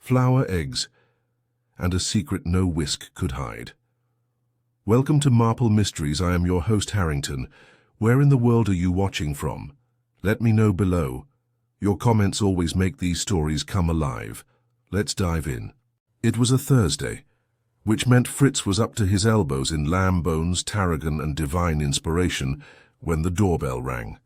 flour, eggs, and a secret no whisk could hide. Welcome to Marple Mysteries. I am your host, Harrington. Where in the world are you watching from? Let me know below. Your comments always make these stories come alive. Let's dive in. It was a Thursday, which meant Fritz was up to his elbows in lamb bones, tarragon, and divine inspiration when the doorbell rang.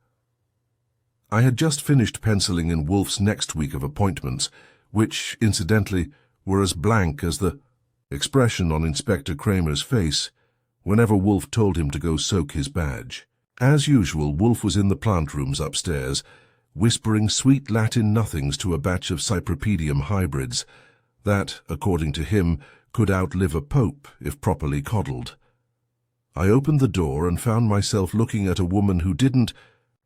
I had just finished penciling in Wolfe's next week of appointments, which, incidentally, were as blank as the expression on Inspector Kramer's face whenever Wolfe told him to go soak his badge. As usual, Wolfe was in the plant rooms upstairs, whispering sweet Latin nothings to a batch of Cypripedium hybrids that, according to him, could outlive a pope if properly coddled. I opened the door and found myself looking at a woman who didn't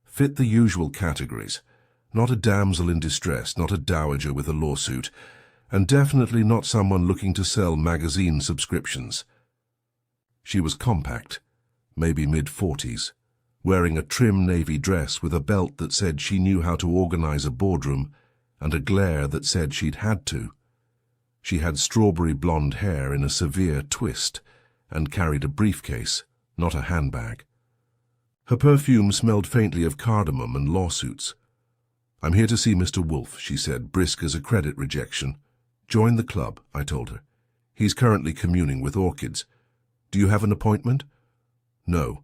fit the usual categories. Not a damsel in distress, not a dowager with a lawsuit, and definitely not someone looking to sell magazine subscriptions. She was compact, maybe mid-40s, wearing a trim navy dress with a belt that said she knew how to organize a boardroom and a glare that said she'd had to. She had strawberry blonde hair in a severe twist and carried a briefcase, not a handbag. Her perfume smelled faintly of cardamom and lawsuits. "I'm here to see Mr. Wolfe," she said, brisk as a credit rejection. "Join the club," I told her. "He's currently communing with orchids. Do you have an appointment?" "No,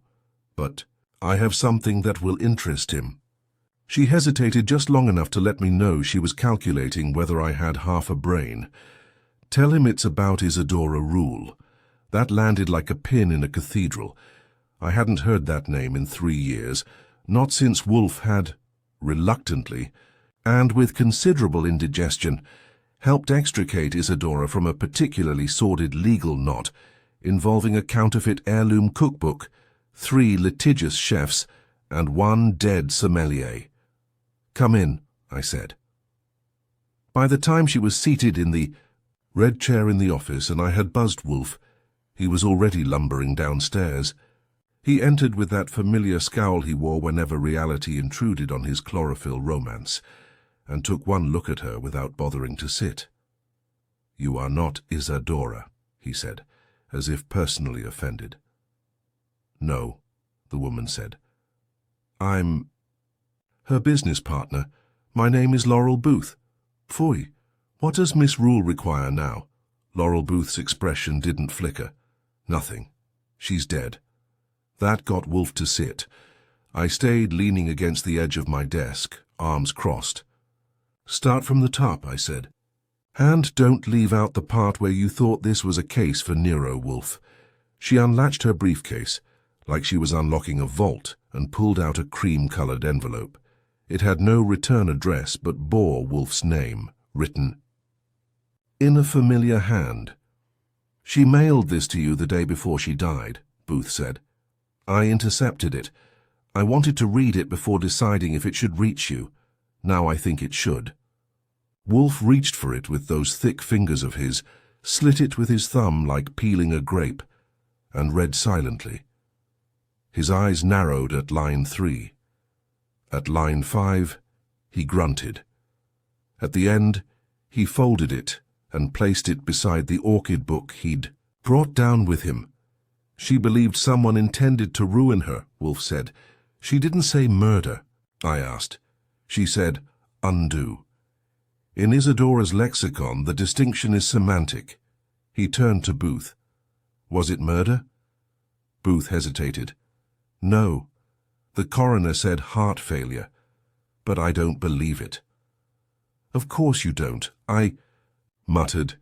but I have something that will interest him." She hesitated just long enough to let me know she was calculating whether I had half a brain. "Tell him it's about Isadora Rule." That landed like a pin in a cathedral. I hadn't heard that name in 3 years, not since Wolfe had, reluctantly, and with considerable indigestion, helped extricate Isadora from a particularly sordid legal knot involving a counterfeit heirloom cookbook, 3 litigious chefs, and 1 dead sommelier. "Come in," I said. By the time she was seated in the red chair in the office and I had buzzed Wolfe, he was already lumbering downstairs. He entered with that familiar scowl he wore whenever reality intruded on his chlorophyll romance, and took one look at her without bothering to sit. "You are not Isadora," he said, as if personally offended. "No," the woman said. "I'm her business partner. My name is Laurel Booth." "Pfui, what does Miss Rule require now?" Laurel Booth's expression didn't flicker. "Nothing. She's dead." That got Wolfe to sit. I stayed leaning against the edge of my desk, arms crossed. "Start from the top," I said. "And don't leave out the part where you thought this was a case for Nero Wolfe." She unlatched her briefcase, like she was unlocking a vault, and pulled out a cream-colored envelope. It had no return address but bore Wolfe's name, written in a familiar hand. "She mailed this to you the day before she died," Booth said. "I intercepted it. I wanted to read it before deciding if it should reach you. Now I think it should." Wolfe reached for it with those thick fingers of his, slit it with his thumb like peeling a grape, and read silently. His eyes narrowed at line 3. At line 5, he grunted. At the end, he folded it and placed it beside the orchid book he'd brought down with him. "She believed someone intended to ruin her," Wolfe said. "She didn't say murder," I asked. "She said undo." In Isadora's lexicon, the distinction is semantic. He turned to Booth. "Was it murder?" Booth hesitated. "No. The coroner said heart failure. But I don't believe it." "Of course you don't. I muttered.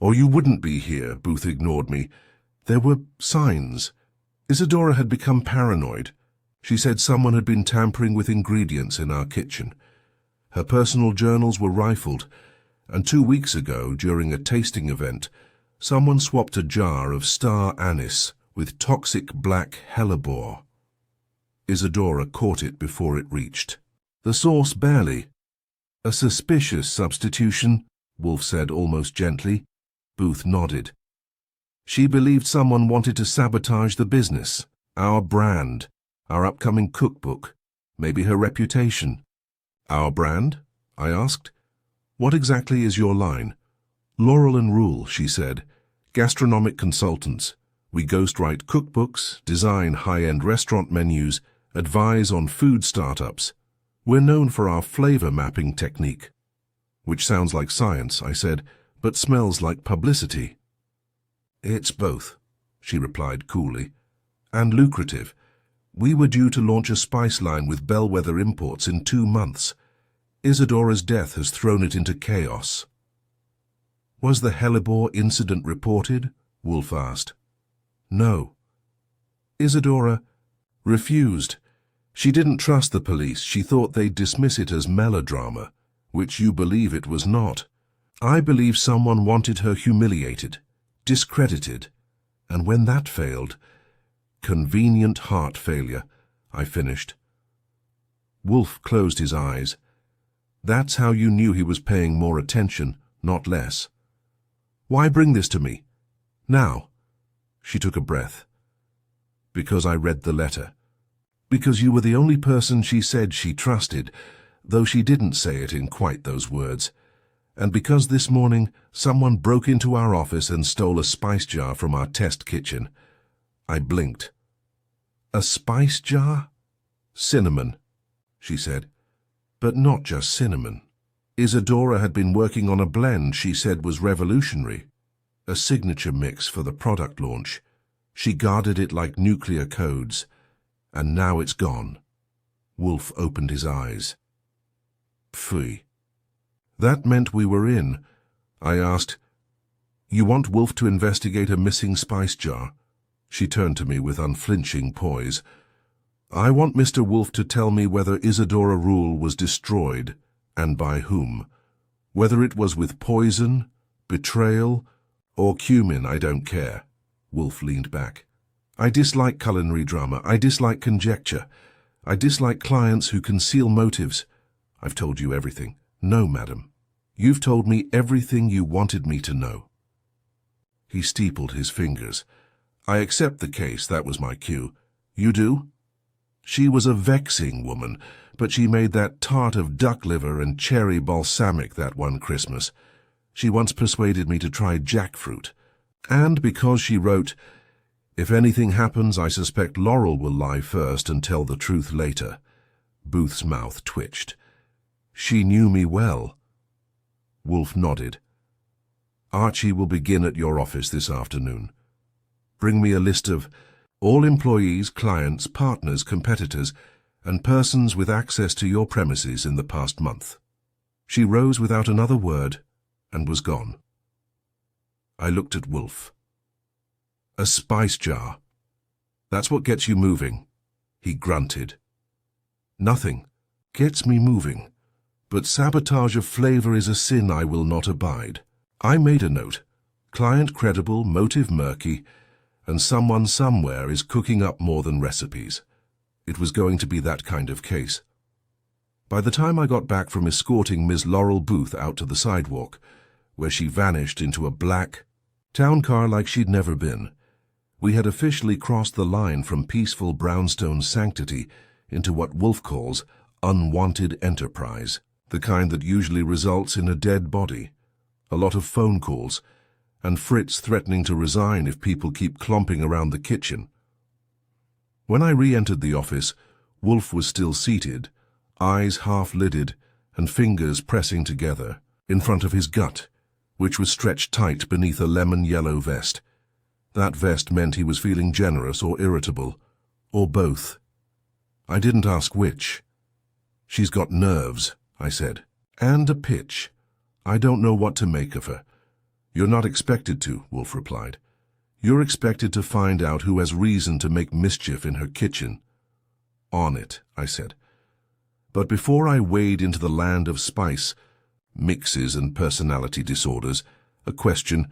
"Or you wouldn't be here," Booth ignored me. "There were signs. Isadora had become paranoid. She said someone had been tampering with ingredients in our kitchen. Her personal journals were rifled, and 2 weeks ago, during a tasting event, someone swapped a jar of star anise with toxic black hellebore. Isadora caught it before it reached. The source barely. A suspicious substitution, Wolfe said almost gently. Booth nodded. She believed someone wanted to sabotage the business, our brand, our upcoming cookbook, maybe her reputation. "Our brand?" I asked. "What exactly is your line?" Laurel and Rule, she said. Gastronomic consultants. We ghostwrite cookbooks, design high-end restaurant menus, advise on food startups. We're known for our flavor mapping technique. Which sounds like science, I said, but smells like publicity. It's both, she replied coolly. And lucrative. We were due to launch a spice line with bellwether imports in 2 months. Isadora's death has thrown it into chaos. Was the hellebore incident reported? Wolfe asked. No. Isadora refused. She didn't trust the police. She thought they'd dismiss it as melodrama, which you believe it was not. I believe someone wanted her humiliated, discredited, and when that failed, convenient heart failure, I finished. Wolfe closed his eyes. That's how you knew he was paying more attention, not less. Why bring this to me? Now. She took a breath. Because I read the letter. Because you were the only person she said she trusted, though she didn't say it in quite those words. And because this morning someone broke into our office and stole a spice jar from our test kitchen. I blinked. A spice jar? Cinnamon, she said. But not just cinnamon. Isadora had been working on a blend she said was revolutionary. A signature mix for the product launch. She guarded it like nuclear codes. And now it's gone. Wolfe opened his eyes. Pfui. That meant we were in. I asked, You want Wolfe to investigate a missing spice jar? She turned to me with unflinching poise. I want Mr. Wolfe to tell me whether Isadora Rule was destroyed, and by whom. Whether it was with poison, betrayal, or cumin, I don't care. Wolfe leaned back. I dislike culinary drama. I dislike conjecture. I dislike clients who conceal motives. I've told you everything. No, madam. You've told me everything you wanted me to know. He steepled his fingers. I accept the case. That was my cue. You do? She was a vexing woman, but she made that tart of duck liver and cherry balsamic that one Christmas. She once persuaded me to try jackfruit. And because she wrote, If anything happens, I suspect Laurel will lie first and tell the truth later. Booth's mouth twitched. She knew me well. Wolfe nodded. Archie will begin at your office this afternoon. Bring me a list of all employees, clients, partners, competitors, and persons with access to your premises in the past month. She rose without another word and was gone. I looked at Wolfe. A spice jar. That's what gets you moving, he grunted. Nothing gets me moving, but sabotage of flavor is a sin I will not abide. I made a note. Client credible, motive murky, and someone somewhere is cooking up more than recipes. It was going to be that kind of case. By the time I got back from escorting Miss Laurel Booth out to the sidewalk, where she vanished into a black town car like she'd never been, we had officially crossed the line from peaceful brownstone sanctity into what Wolfe calls unwanted enterprise, the kind that usually results in a dead body, a lot of phone calls, and Fritz threatening to resign if people keep clomping around the kitchen. When I re-entered the office, Wolfe was still seated, eyes half-lidded and fingers pressing together, in front of his gut, which was stretched tight beneath a lemon-yellow vest. That vest meant he was feeling generous or irritable, or both. I didn't ask which. She's got nerves, I said, and a pitch. I don't know what to make of her. You're not expected to, Wolfe replied. You're expected to find out who has reason to make mischief in her kitchen. On it, I said. But before I wade into the land of spice, mixes and personality disorders, a question,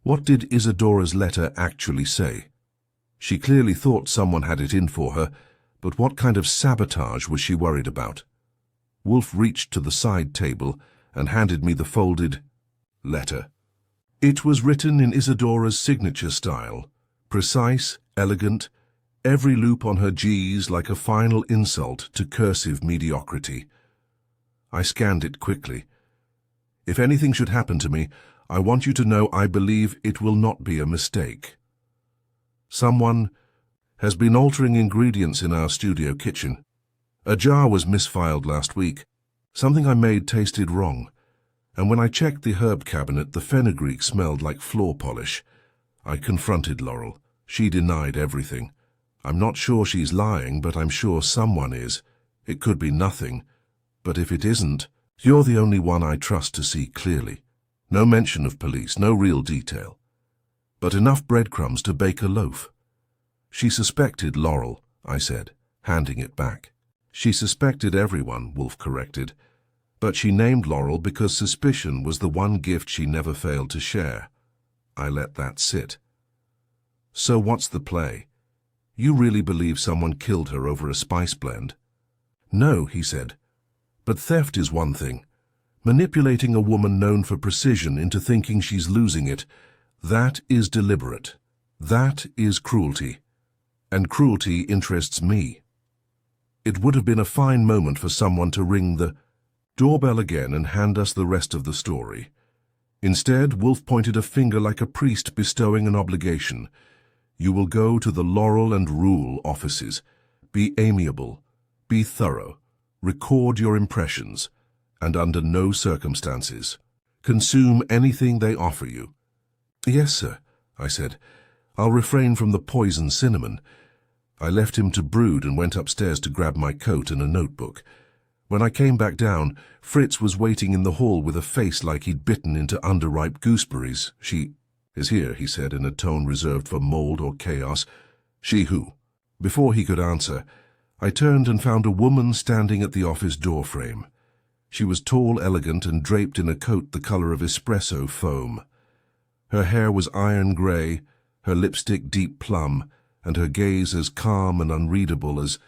what did Isadora's letter actually say? She clearly thought someone had it in for her, but what kind of sabotage was she worried about? Wolfe reached to the side table and handed me the folded letter. It was written in Isadora's signature style, precise, elegant, every loop on her G's like a final insult to cursive mediocrity. I scanned it quickly. If anything should happen to me, I want you to know I believe it will not be a mistake. Someone has been altering ingredients in our studio kitchen. A jar was misfiled last week. Something I made tasted wrong. And when I checked the herb cabinet, the fenugreek smelled like floor polish. I confronted Laurel. She denied everything. I'm not sure she's lying, but I'm sure someone is. It could be nothing. But if it isn't, you're the only one I trust to see clearly. No mention of police, no real detail. But enough breadcrumbs to bake a loaf. She suspected Laurel, I said, handing it back. She suspected everyone, Wolfe corrected. But she named Laurel because suspicion was the one gift she never failed to share. I let that sit. So what's the play? You really believe someone killed her over a spice blend? No, he said. But theft is one thing. Manipulating a woman known for precision into thinking she's losing it, that is deliberate. That is cruelty. And cruelty interests me. It would have been a fine moment for someone to ring the doorbell again and hand us the rest of the story. Instead, Wolfe pointed a finger like a priest bestowing an obligation. You will go to the Laurel and Rule offices. Be amiable. Be thorough. Record your impressions. And under no circumstances, consume anything they offer you. Yes, sir, I said. I'll refrain from the poison cinnamon. I left him to brood and went upstairs to grab my coat and a notebook. When I came back down, Fritz was waiting in the hall with a face like he'd bitten into underripe gooseberries. She is here, he said in a tone reserved for mold or chaos. She who? Before he could answer, I turned and found a woman standing at the office doorframe. She was tall, elegant, and draped in a coat the color of espresso foam. Her hair was iron gray, her lipstick deep plum, and her gaze as calm and unreadable as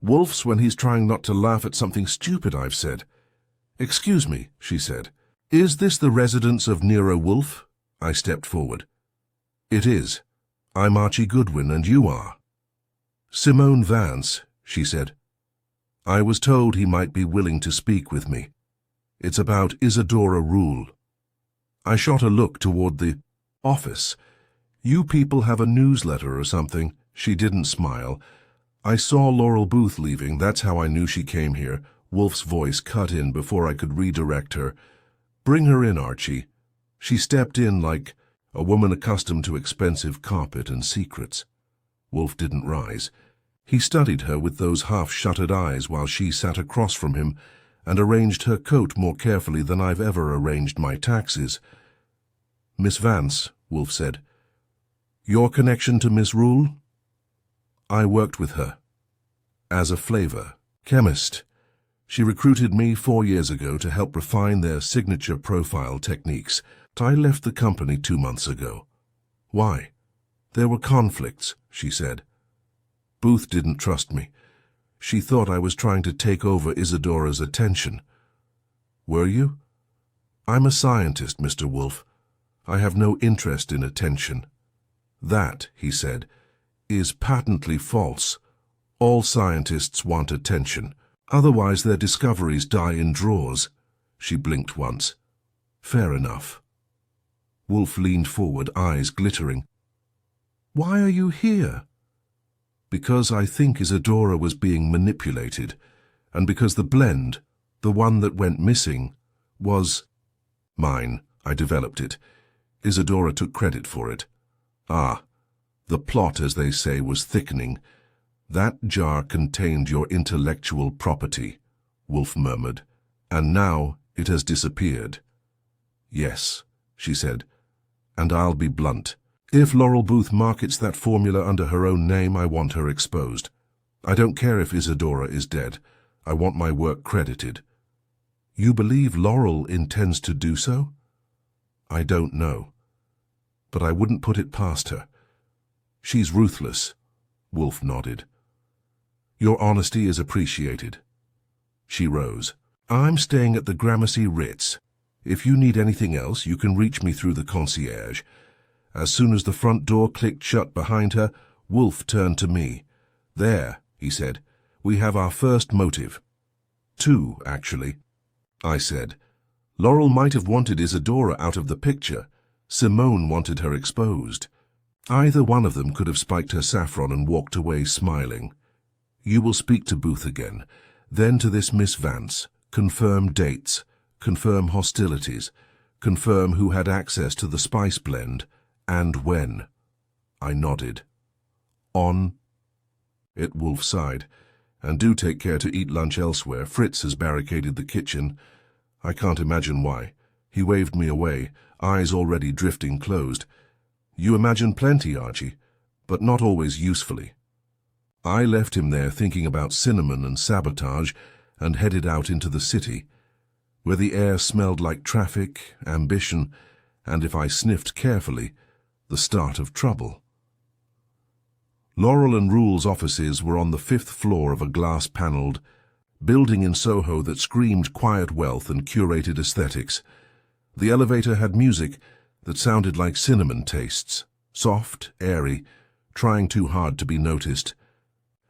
Wolfe's when he's trying not to laugh at something stupid I've said. Excuse me, she said. Is this the residence of Nero Wolfe? I stepped forward. It is. I'm Archie Goodwin, and you are? Simone Vance, she said. I was told he might be willing to speak with me. It's about Isadora Rule. I shot a look toward the office. You people have a newsletter or something. She didn't smile. I saw Laurel Booth leaving. That's how I knew she came here. Wolfe's voice cut in before I could redirect her. Bring her in, Archie. She stepped in like a woman accustomed to expensive carpet and secrets. Wolfe didn't rise. He studied her with those half-shuttered eyes while she sat across from him and arranged her coat more carefully than I've ever arranged my taxes. Miss Vance, Wolfe said. Your connection to Miss Rule? I worked with her. As a flavor chemist. She recruited me 4 years ago to help refine their signature profile techniques. I left the company 2 months ago. Why? There were conflicts, she said. Booth didn't trust me. She thought I was trying to take over Isadora's attention. Were you? I'm a scientist, Mr. Wolfe. I have no interest in attention. That, he said, is patently false. All scientists want attention. Otherwise their discoveries die in drawers. She blinked once. Fair enough. Wolfe leaned forward, eyes glittering. Why are you here? Because I think Isadora was being manipulated, and because the blend, the one that went missing, was mine. I developed it. Isadora took credit for it. Ah, the plot, as they say, was thickening. That jar contained your intellectual property, Wolfe murmured, and now it has disappeared. Yes, she said, and I'll be blunt. If Laurel Booth markets that formula under her own name, I want her exposed. I don't care if Isadora is dead. I want my work credited. You believe Laurel intends to do so? I don't know. But I wouldn't put it past her. She's ruthless. Wolfe nodded. Your honesty is appreciated. She rose. I'm staying at the Gramercy Ritz. If you need anything else, you can reach me through the concierge. As soon as the front door clicked shut behind her, Wolfe turned to me. There, he said, we have our first motive. 2, actually. I said. Laurel might have wanted Isadora out of the picture, Simone wanted her exposed. Either one of them could have spiked her saffron and walked away smiling. You will speak to Booth again, then to this Miss Vance, confirm dates, confirm hostilities, confirm who had access to the spice blend, and when. I nodded. On. It Wolfe sighed. And do take care to eat lunch elsewhere. Fritz has barricaded the kitchen. I can't imagine why. He waved me away, eyes already drifting closed. You imagine plenty, Archie, but not always usefully. I left him there thinking about cinnamon and sabotage and headed out into the city, where the air smelled like traffic, ambition, and if I sniffed carefully, the start of trouble. Laurel and Rule's offices were on the 5th floor of a glass-panelled building in Soho that screamed quiet wealth and curated aesthetics. The elevator had music that sounded like cinnamon tastes, soft, airy, trying too hard to be noticed.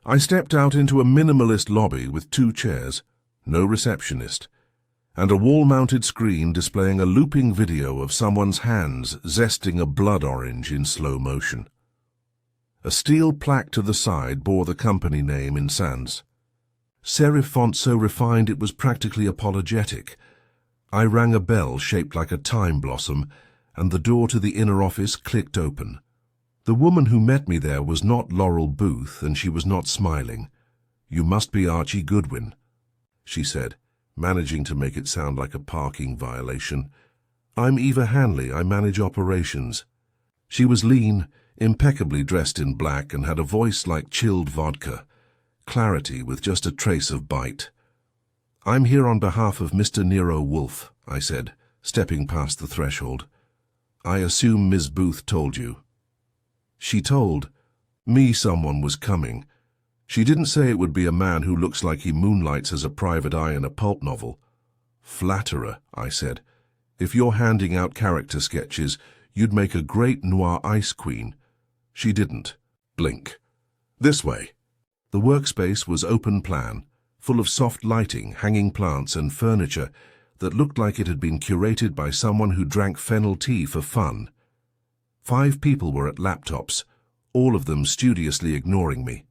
I stepped out into a minimalist lobby with 2 chairs, no receptionist, and a wall-mounted screen displaying a looping video of someone's hands zesting a blood orange in slow motion. A steel plaque to the side bore the company name in sans. Serif font so refined it was practically apologetic. I rang a bell shaped like a time blossom, and the door to the inner office clicked open. The woman who met me there was not Laurel Booth, and she was not smiling. You must be Archie Goodwin, she said, managing to make it sound like a parking violation. I'm Eva Hanley, I manage operations. She was lean, impeccably dressed in black, and had a voice like chilled vodka, clarity with just a trace of bite. I'm here on behalf of Mr. Nero Wolfe, I said, stepping past the threshold. I assume Ms. Booth told you. She told me someone was coming. She didn't say it would be a man who looks like he moonlights as a private eye in a pulp novel. Flatterer, I said. If you're handing out character sketches, you'd make a great noir ice queen. She didn't. Blink. This way. The workspace was open plan, full of soft lighting, hanging plants and furniture that looked like it had been curated by someone who drank fennel tea for fun. 5 people were at laptops, all of them studiously ignoring me.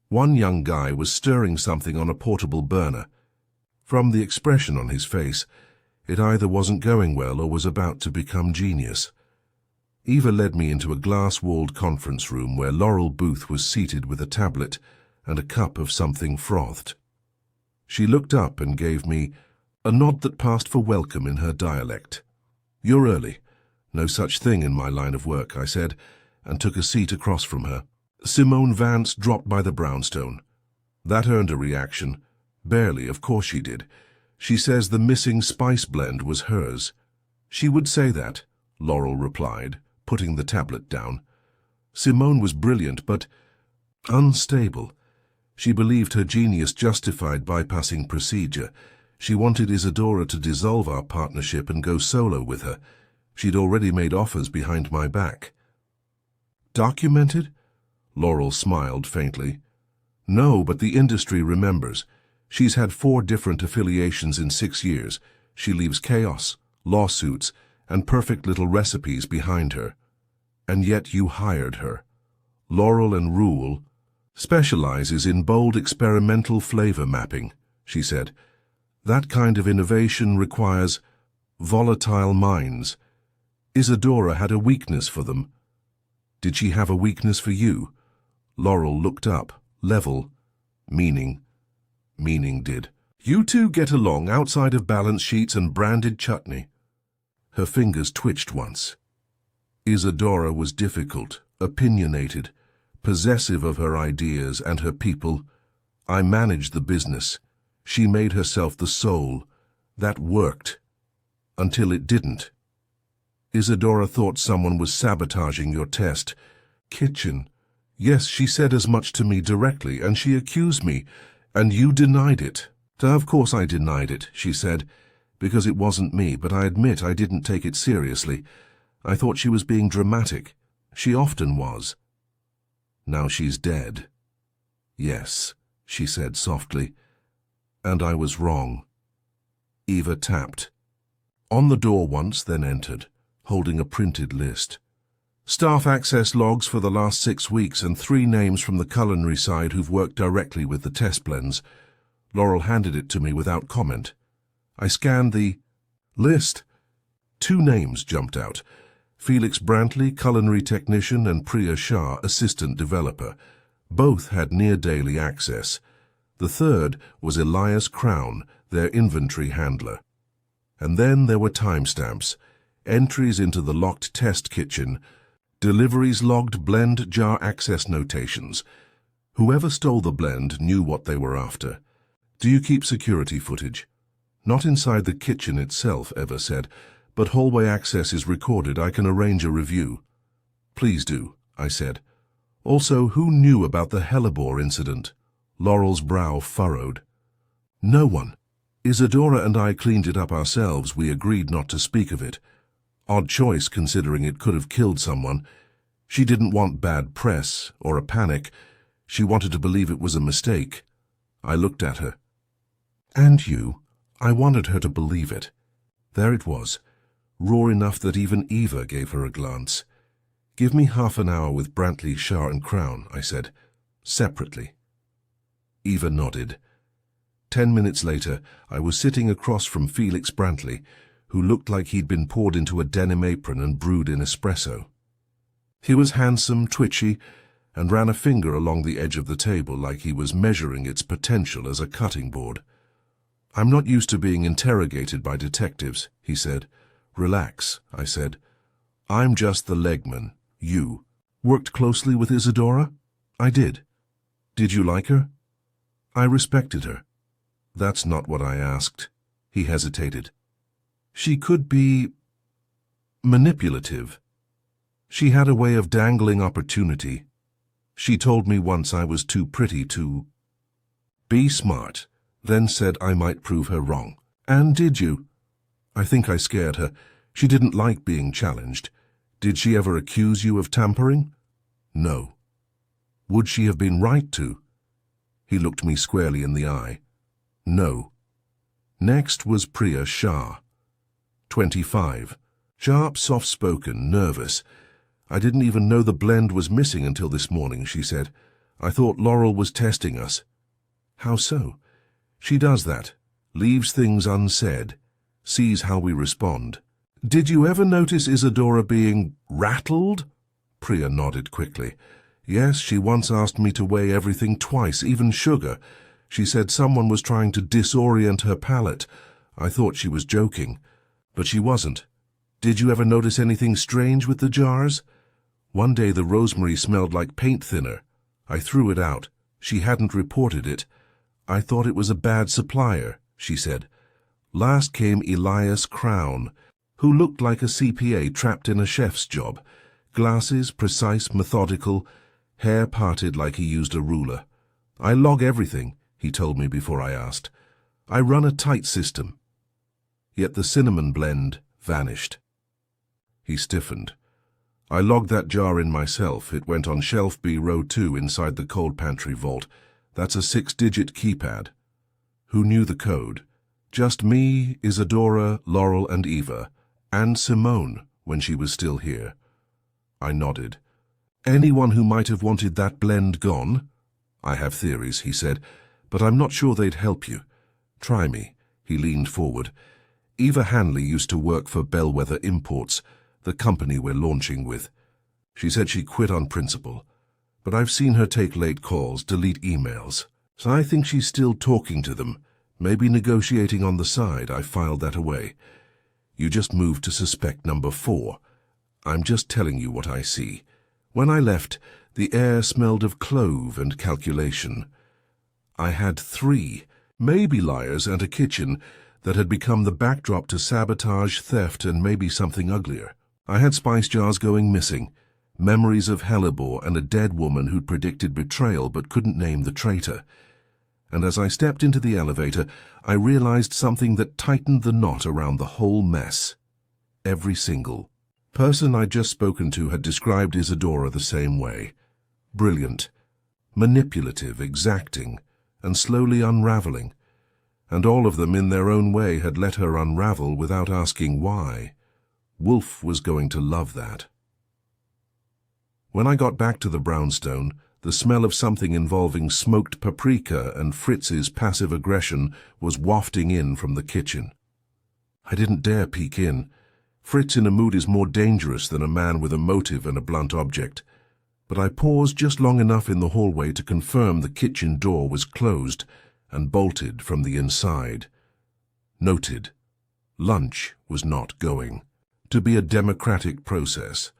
One young guy was stirring something on a portable burner. From the expression on his face, it either wasn't going well or was about to become genius. Eva led me into a glass-walled conference room where Laurel Booth was seated with a tablet and a cup of something frothed. She looked up and gave me a nod that passed for welcome in her dialect. You're early. No such thing in my line of work, I said, and took a seat across from her. Simone Vance dropped by the brownstone. That earned a reaction. Barely, of course she did. She says the missing spice blend was hers. She would say that, Laurel replied, putting the tablet down. Simone was brilliant, but unstable. She believed her genius justified bypassing procedure. She wanted Isadora to dissolve our partnership and go solo with her. She'd already made offers behind my back. Documented? Laurel smiled faintly. No, but the industry remembers. She's had 4 different affiliations in 6 years. She leaves chaos, lawsuits, and perfect little recipes behind her. And yet you hired her. Laurel and Rule specializes in bold experimental flavor mapping, she said. That kind of innovation requires volatile minds. Isadora had a weakness for them. Did she have a weakness for you? Laurel looked up, level, meaning. Meaning did. You two get along outside of balance sheets and branded chutney. Her fingers twitched once. Isadora was difficult, opinionated, possessive of her ideas and her people. I managed the business. She made herself the soul. That worked. Until it didn't. Isadora thought someone was sabotaging your test. Kitchen. Yes, she said as much to me directly, and she accused me, and you denied it. Of course I denied it, she said, because it wasn't me, but I admit I didn't take it seriously. I thought she was being dramatic. She often was. Now she's dead. Yes, she said softly, and I was wrong. Eva tapped. On the door once, then entered. holding a printed list. Staff access logs for the last 6 weeks and 3 names from the culinary side who've worked directly with the test blends. Laurel handed it to me without comment. I scanned the list. 2 names jumped out. Felix Brantley, culinary technician, and Priya Shah, assistant developer. Both had near-daily access. The third was Elias Crown, their inventory handler. And then there were timestamps, entries into the locked test kitchen, deliveries logged, blend jar access notations. Whoever stole the blend knew what they were after. Do you keep security footage? Not inside the kitchen itself, Eva said, but hallway access is recorded. I can arrange a review. Please do, I said. Also, who knew about the hellebore incident? Laurel's brow furrowed. No one. Isadora and I cleaned it up ourselves. We agreed not to speak of it. Odd choice, considering it could have killed someone. She didn't want bad press or a panic. She wanted to believe it was a mistake. I looked at her. And you? I wanted her to believe it. There it was, raw enough that even Eva gave her a glance. Give me half an hour with Brantley, Shah and Crown, I said, separately. Eva nodded. 10 minutes later, I was sitting across from Felix Brantley, who looked like he'd been poured into a denim apron and brewed in espresso. He was handsome, twitchy, and ran a finger along the edge of the table like he was measuring its potential as a cutting board. I'm not used to being interrogated by detectives, he said. Relax, I said. I'm just the legman. You. Worked closely with Isadora? I did. Did you like her? I respected her. That's not what I asked. He hesitated. She could be manipulative. She had a way of dangling opportunity. She told me once I was too pretty to be smart, then said I might prove her wrong. And did you? I think I scared her. She didn't like being challenged. Did she ever accuse you of tampering? No. Would she have been right to? He looked me squarely in the eye. No. Next was Priya Shah, 25. Sharp, soft-spoken, nervous. I didn't even know the blend was missing until this morning, she said. I thought Laurel was testing us. How so? She does that. Leaves things unsaid. Sees how we respond. Did you ever notice Isadora being rattled? Priya nodded quickly. Yes, she once asked me to weigh everything twice, even sugar. She said someone was trying to disorient her palate. I thought she was joking. But she wasn't. Did you ever notice anything strange with the jars? One day the rosemary smelled like paint thinner. I threw it out. She hadn't reported it. I thought it was a bad supplier, she said. Last came Elias Crown, who looked like a CPA trapped in a chef's job. Glasses, precise, methodical, hair parted like he used a ruler. I log everything, he told me before I asked. I run a tight system. Yet the cinnamon blend vanished. He stiffened. I logged that jar in myself. It went on shelf B, row 2, inside the cold pantry vault. That's a 6-digit keypad. Who knew the code? Just me, Isadora, Laurel, and Eva, and Simone, when she was still here. I nodded. Anyone who might have wanted that blend gone? I have theories, he said, but I'm not sure they'd help you. Try me. He leaned forward. Eva Hanley used to work for Bellwether Imports, the company we're launching with. She said she quit on principle, but I've seen her take late calls, delete emails. So I think she's still talking to them, maybe negotiating on the side. I filed that away. You just moved to suspect number 4. I'm just telling you what I see. When I left, the air smelled of clove and calculation. I had 3, maybe liars and a kitchen, that had become the backdrop to sabotage, theft, and maybe something uglier. I had spice jars going missing, memories of hellebore and a dead woman who'd predicted betrayal but couldn't name the traitor. And as I stepped into the elevator, I realized something that tightened the knot around the whole mess. Every single person I'd just spoken to had described Isadora the same way. Brilliant, manipulative, exacting, and slowly unraveling. And all of them in their own way had let her unravel without asking why. Wolfe was going to love that. When I got back to the brownstone, the smell of something involving smoked paprika and Fritz's passive aggression was wafting in from the kitchen. I didn't dare peek in. Fritz in a mood is more dangerous than a man with a motive and a blunt object. But I paused just long enough in the hallway to confirm the kitchen door was closed and bolted from the inside. Noted. Lunch was not going to be a democratic process.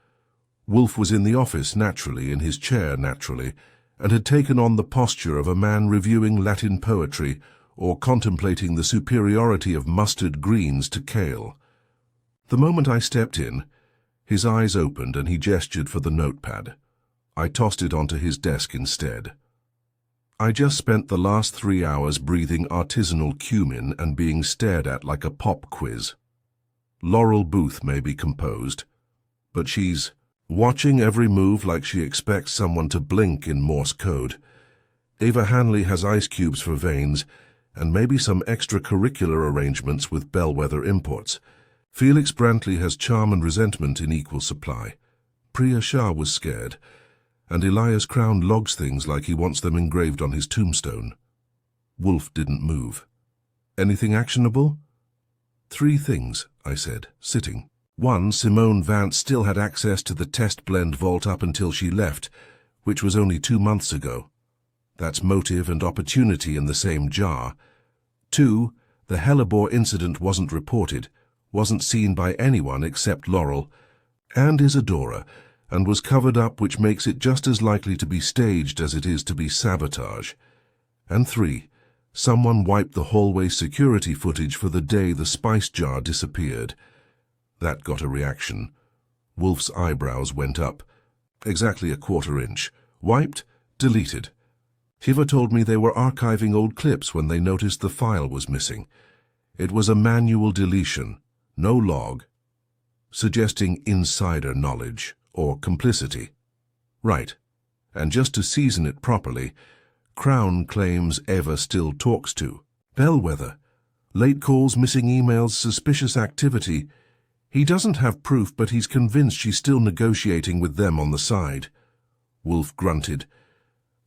Wolfe was in the office naturally, in his chair naturally, and had taken on the posture of a man reviewing Latin poetry or contemplating the superiority of mustard greens to kale. The moment I stepped in, his eyes opened and he gestured for the notepad. I tossed it onto his desk instead. I just spent the last 3 hours breathing artisanal cumin and being stared at like a pop quiz. Laurel Booth may be composed, but she's watching every move like she expects someone to blink in Morse code. Ava Hanley has ice cubes for veins, and maybe some extracurricular arrangements with bellwether imports. Felix Brantley has charm and resentment in equal supply. Priya Shah was scared, and Elias Crown logs things like he wants them engraved on his tombstone. Wolfe didn't move. Anything actionable? 3 things, I said, sitting. 1, Simone Vance still had access to the test blend vault up until she left, which was only 2 months ago. That's motive and opportunity in the same jar. 2, the hellebore incident wasn't reported, wasn't seen by anyone except Laurel and Isadora, and was covered up, which makes it just as likely to be staged as it is to be sabotage. And 3, someone wiped the hallway security footage for the day the spice jar disappeared. That got a reaction. Wolfe's eyebrows went up. Exactly a 1/4 inch. Wiped, deleted. Shiva told me they were archiving old clips when they noticed the file was missing. It was a manual deletion, no log, suggesting insider knowledge or complicity. Right. And just to season it properly, Crown claims Eva still talks to. Bellwether. Late calls, missing emails, suspicious activity. He doesn't have proof, but he's convinced she's still negotiating with them on the side. Wolfe grunted.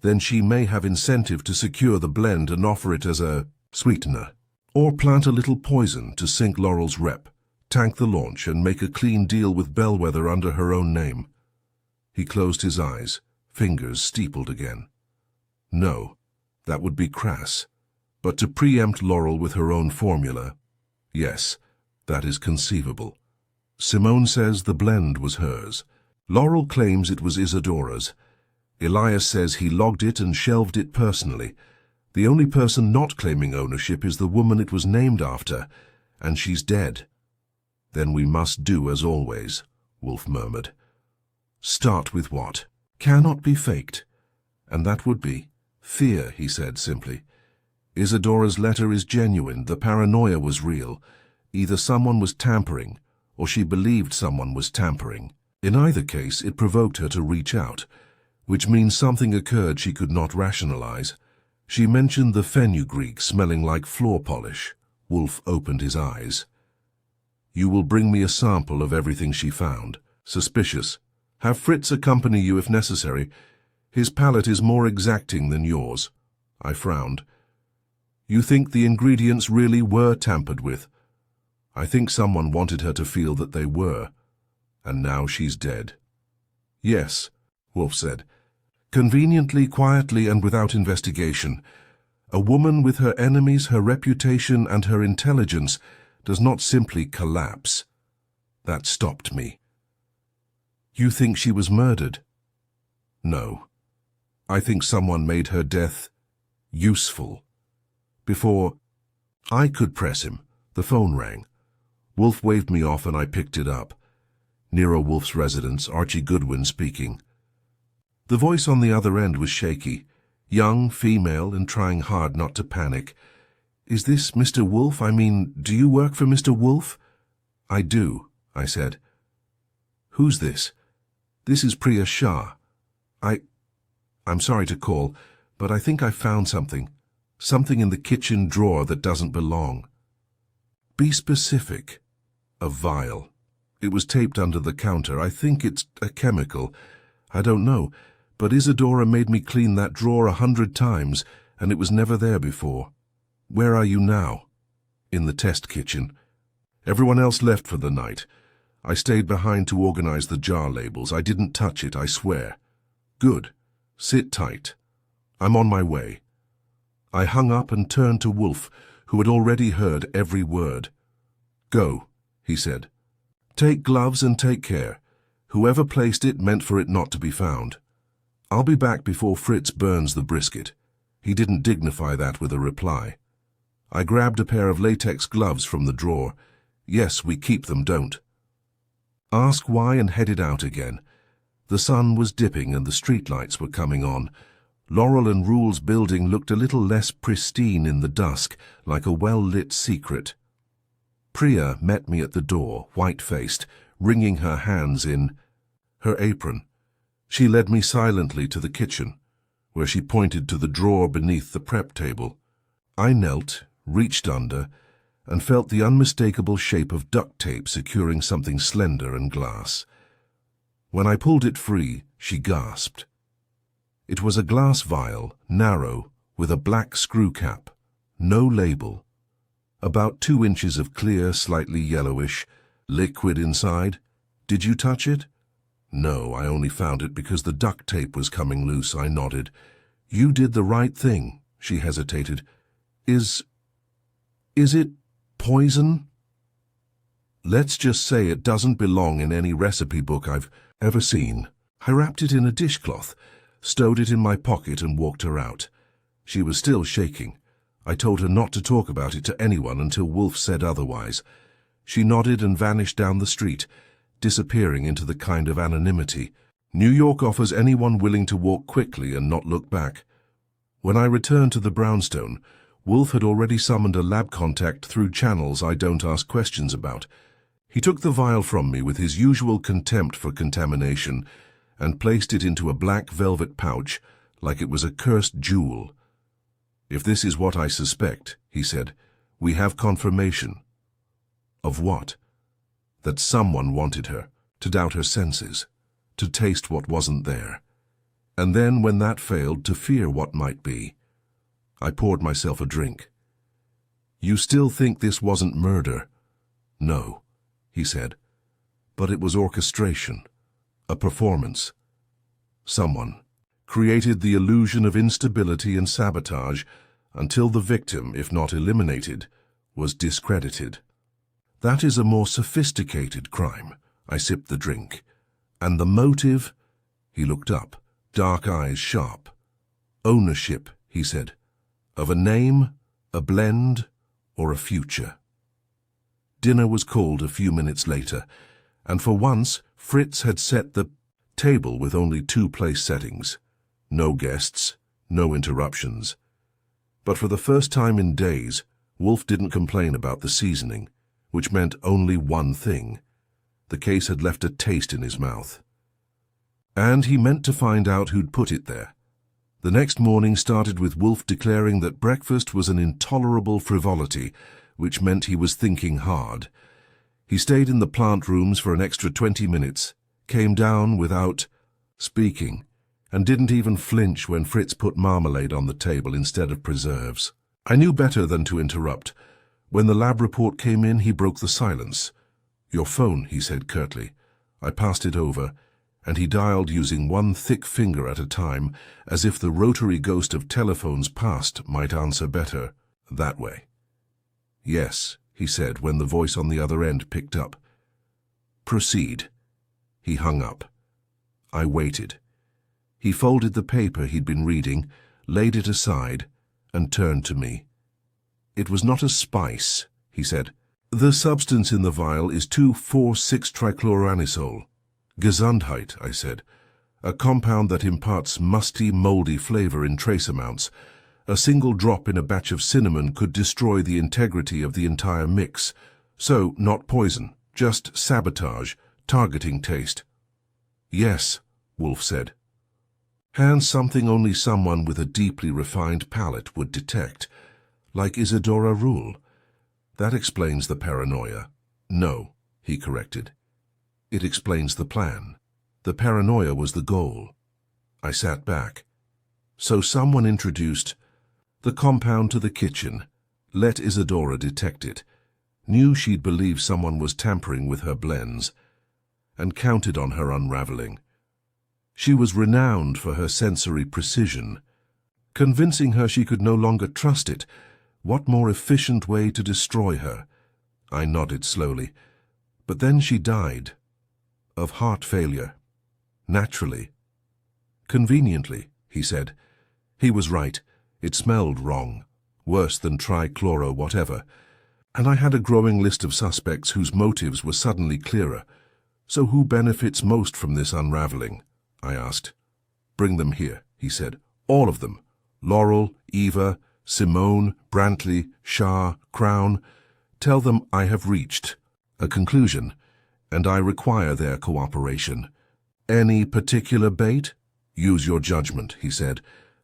Then she may have incentive to secure the blend and offer it as a sweetener. Or plant a little poison to sink Laurel's rep, tank the launch, and make a clean deal with Bellwether under her own name. He closed his eyes, fingers steepled again. No, that would be crass. But to preempt Laurel with her own formula, yes, that is conceivable. Simone says the blend was hers. Laurel claims it was Isadora's. Elias says he logged it and shelved it personally. The only person not claiming ownership is the woman it was named after, and she's dead. Then we must do as always, Wolfe murmured. Start with what cannot be faked. And that would be fear, he said simply. Isadora's letter is genuine. The paranoia was real. Either someone was tampering, or she believed someone was tampering. In either case, it provoked her to reach out, which means something occurred she could not rationalize. She mentioned the fenugreek smelling like floor polish. Wolfe opened his eyes. You will bring me a sample of everything she found. Suspicious. Have Fritz accompany you if necessary. His palate is more exacting than yours. I frowned. You think the ingredients really were tampered with? I think someone wanted her to feel that they were. And now she's dead. Yes, Wolfe said. Conveniently, quietly, and without investigation. A woman with her enemies, her reputation, and her intelligence does not simply collapse. That stopped me. You think she was murdered? No. I think someone made her death useful. Before I could press him, the phone rang. Wolfe waved me off and I picked it up. Nero Wolfe's residence, Archie Goodwin speaking. The voice on the other end was shaky, young, female, and trying hard not to panic. Is this Mr. Wolfe? I mean, do you work for Mr. Wolfe? I do, I said. Who's this? This is Priya Shah. I'm sorry to call, but I think I found something. Something in the kitchen drawer that doesn't belong. Be specific. A vial. It was taped under the counter. I think it's a chemical. I don't know. But Isadora made me clean that drawer 100 times, and it was never there before. Where are you now? In the test kitchen. Everyone else left for the night. I stayed behind to organize the jar labels. I didn't touch it, I swear. Good. Sit tight. I'm on my way. I hung up and turned to Wolfe, who had already heard every word. Go, he said. Take gloves and take care. Whoever placed it meant for it not to be found. I'll be back before Fritz burns the brisket. He didn't dignify that with a reply. I grabbed a pair of latex gloves from the drawer. Yes, we keep them, don't. Ask why and headed out again. The sun was dipping and the streetlights were coming on. Laurel and Rule's building looked a little less pristine in the dusk, like a well-lit secret. Priya met me at the door, white-faced, wringing her hands in her apron. She led me silently to the kitchen, where she pointed to the drawer beneath the prep table. I knelt, reached under, and felt the unmistakable shape of duct tape securing something slender and glass. When I pulled it free, she gasped. It was a glass vial, narrow, with a black screw cap, no label. About 2 inches of clear, slightly yellowish, liquid inside. Did you touch it? No, I only found it because the duct tape was coming loose, I nodded. You did the right thing, she hesitated. Is it poison? Let's just say it doesn't belong in any recipe book I've ever seen. I wrapped it in a dishcloth, stowed it in my pocket and walked her out. She was still shaking. I told her not to talk about it to anyone until Wolfe said otherwise. She nodded and vanished down the street, disappearing into the kind of anonymity New York offers anyone willing to walk quickly and not look back. When I returned to the brownstone, Wolfe had already summoned a lab contact through channels I don't ask questions about. He took the vial from me with his usual contempt for contamination and placed it into a black velvet pouch like it was a cursed jewel. If this is what I suspect, he said, we have confirmation. Of what? That someone wanted her, to doubt her senses, to taste what wasn't there. And then, when that failed, to fear what might be. I poured myself a drink. You still think this wasn't murder? No, he said. But it was orchestration, a performance. Someone created the illusion of instability and sabotage until the victim, if not eliminated, was discredited. That is a more sophisticated crime. I sipped the drink. And the motive? He looked up, dark eyes sharp. Ownership, he said, of a name, a blend, or a future. Dinner was called a few minutes later, and for once Fritz had set the table with only 2 place settings. No guests, no interruptions. But for the first time in days, Wolfe didn't complain about the seasoning, which meant only one thing. The case had left a taste in his mouth. And he meant to find out who'd put it there. The next morning started with Wolfe declaring that breakfast was an intolerable frivolity, which meant he was thinking hard. He stayed in the plant rooms for an extra 20 minutes, came down without speaking, and didn't even flinch when Fritz put marmalade on the table instead of preserves. I knew better than to interrupt. When the lab report came in, he broke the silence. Your phone, he said curtly. I passed it over, and he dialed using one thick finger at a time, as if the rotary ghost of telephones past might answer better that way. Yes, he said when the voice on the other end picked up. Proceed. He hung up. I waited. He folded the paper he'd been reading, laid it aside, and turned to me. It was not a spice, he said. The substance in the vial is 2,4,6-trichloroanisole. Gesundheit, I said. A compound that imparts musty, moldy flavor in trace amounts. A single drop in a batch of cinnamon could destroy the integrity of the entire mix. So, not poison, just sabotage, targeting taste. Yes, Wolfe said. And something only someone with a deeply refined palate would detect, like Isadora Rule. That explains the paranoia. No, he corrected. It explains the plan. The paranoia was the goal. I sat back. So someone introduced the compound to the kitchen, let Isadora detect it, knew she'd believe someone was tampering with her blends, and counted on her unraveling. She was renowned for her sensory precision. Convincing her she could no longer trust it, what more efficient way to destroy her? I nodded slowly. But then she died. Of heart failure. Naturally. Conveniently, he said. He was right. It smelled wrong. Worse than trichloro whatever. And I had a growing list of suspects whose motives were suddenly clearer. So who benefits most from this unraveling? I asked. Bring them here, he said. All of them. Laurel, Eva, Simone, Brantley, Shah, Crown. Tell them I have reached a conclusion, and I require their cooperation. Any particular bait? Use your judgment, he said,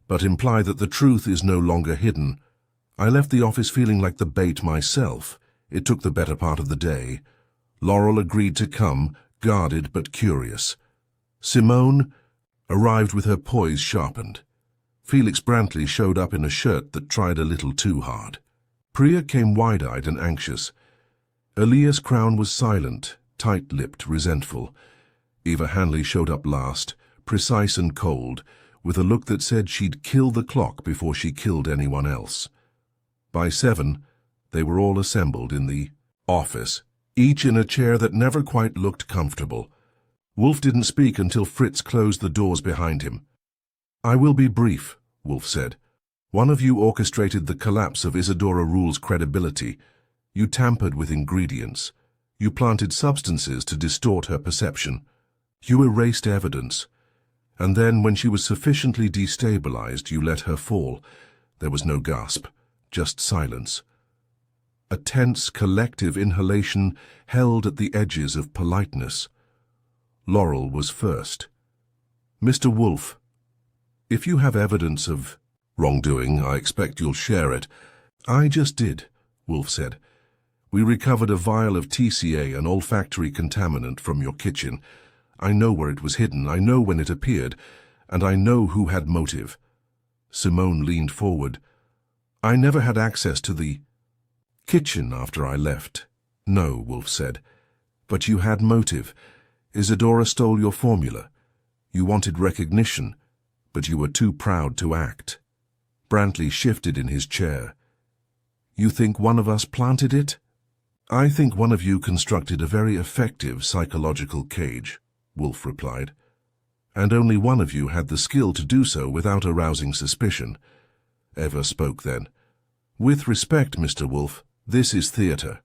but imply that the truth is no longer hidden. I left the office feeling like the bait myself. It took the better part of the day. Laurel agreed to come, guarded but curious. Simone arrived with her poise sharpened. Felix Brantley showed up in a shirt that tried a little too hard. Priya came wide-eyed and anxious. Elias Crown was silent, tight-lipped, resentful. Eva Hanley showed up last, precise and cold, with a look that said she'd kill the clock before she killed anyone else. By 7, they were all assembled in the office, each in a chair that never quite looked comfortable. Wolfe didn't speak until Fritz closed the doors behind him. I will be brief, Wolfe said. One of you orchestrated the collapse of Isadora Rule's credibility. You tampered with ingredients. You planted substances to distort her perception. You erased evidence. And then, when she was sufficiently destabilized, you let her fall. There was no gasp, just silence. A tense, collective inhalation held at the edges of politeness. Laurel was first. Mr. Wolfe, if you have evidence of wrongdoing, I expect you'll share it. I just did, Wolfe said. We recovered a vial of TCA, an olfactory contaminant, from your kitchen. I know where it was hidden, I know when it appeared, and I know who had motive. Simone leaned forward. I never had access to the kitchen after I left. No, Wolfe said. But you had motive. Isadora stole your formula. You wanted recognition, but you were too proud to act. Brantley shifted in his chair. You think one of us planted it? I think one of you constructed a very effective psychological cage, Wolfe replied. And only one of you had the skill to do so without arousing suspicion. Eva spoke then. With respect, Mr. Wolfe, this is theatre.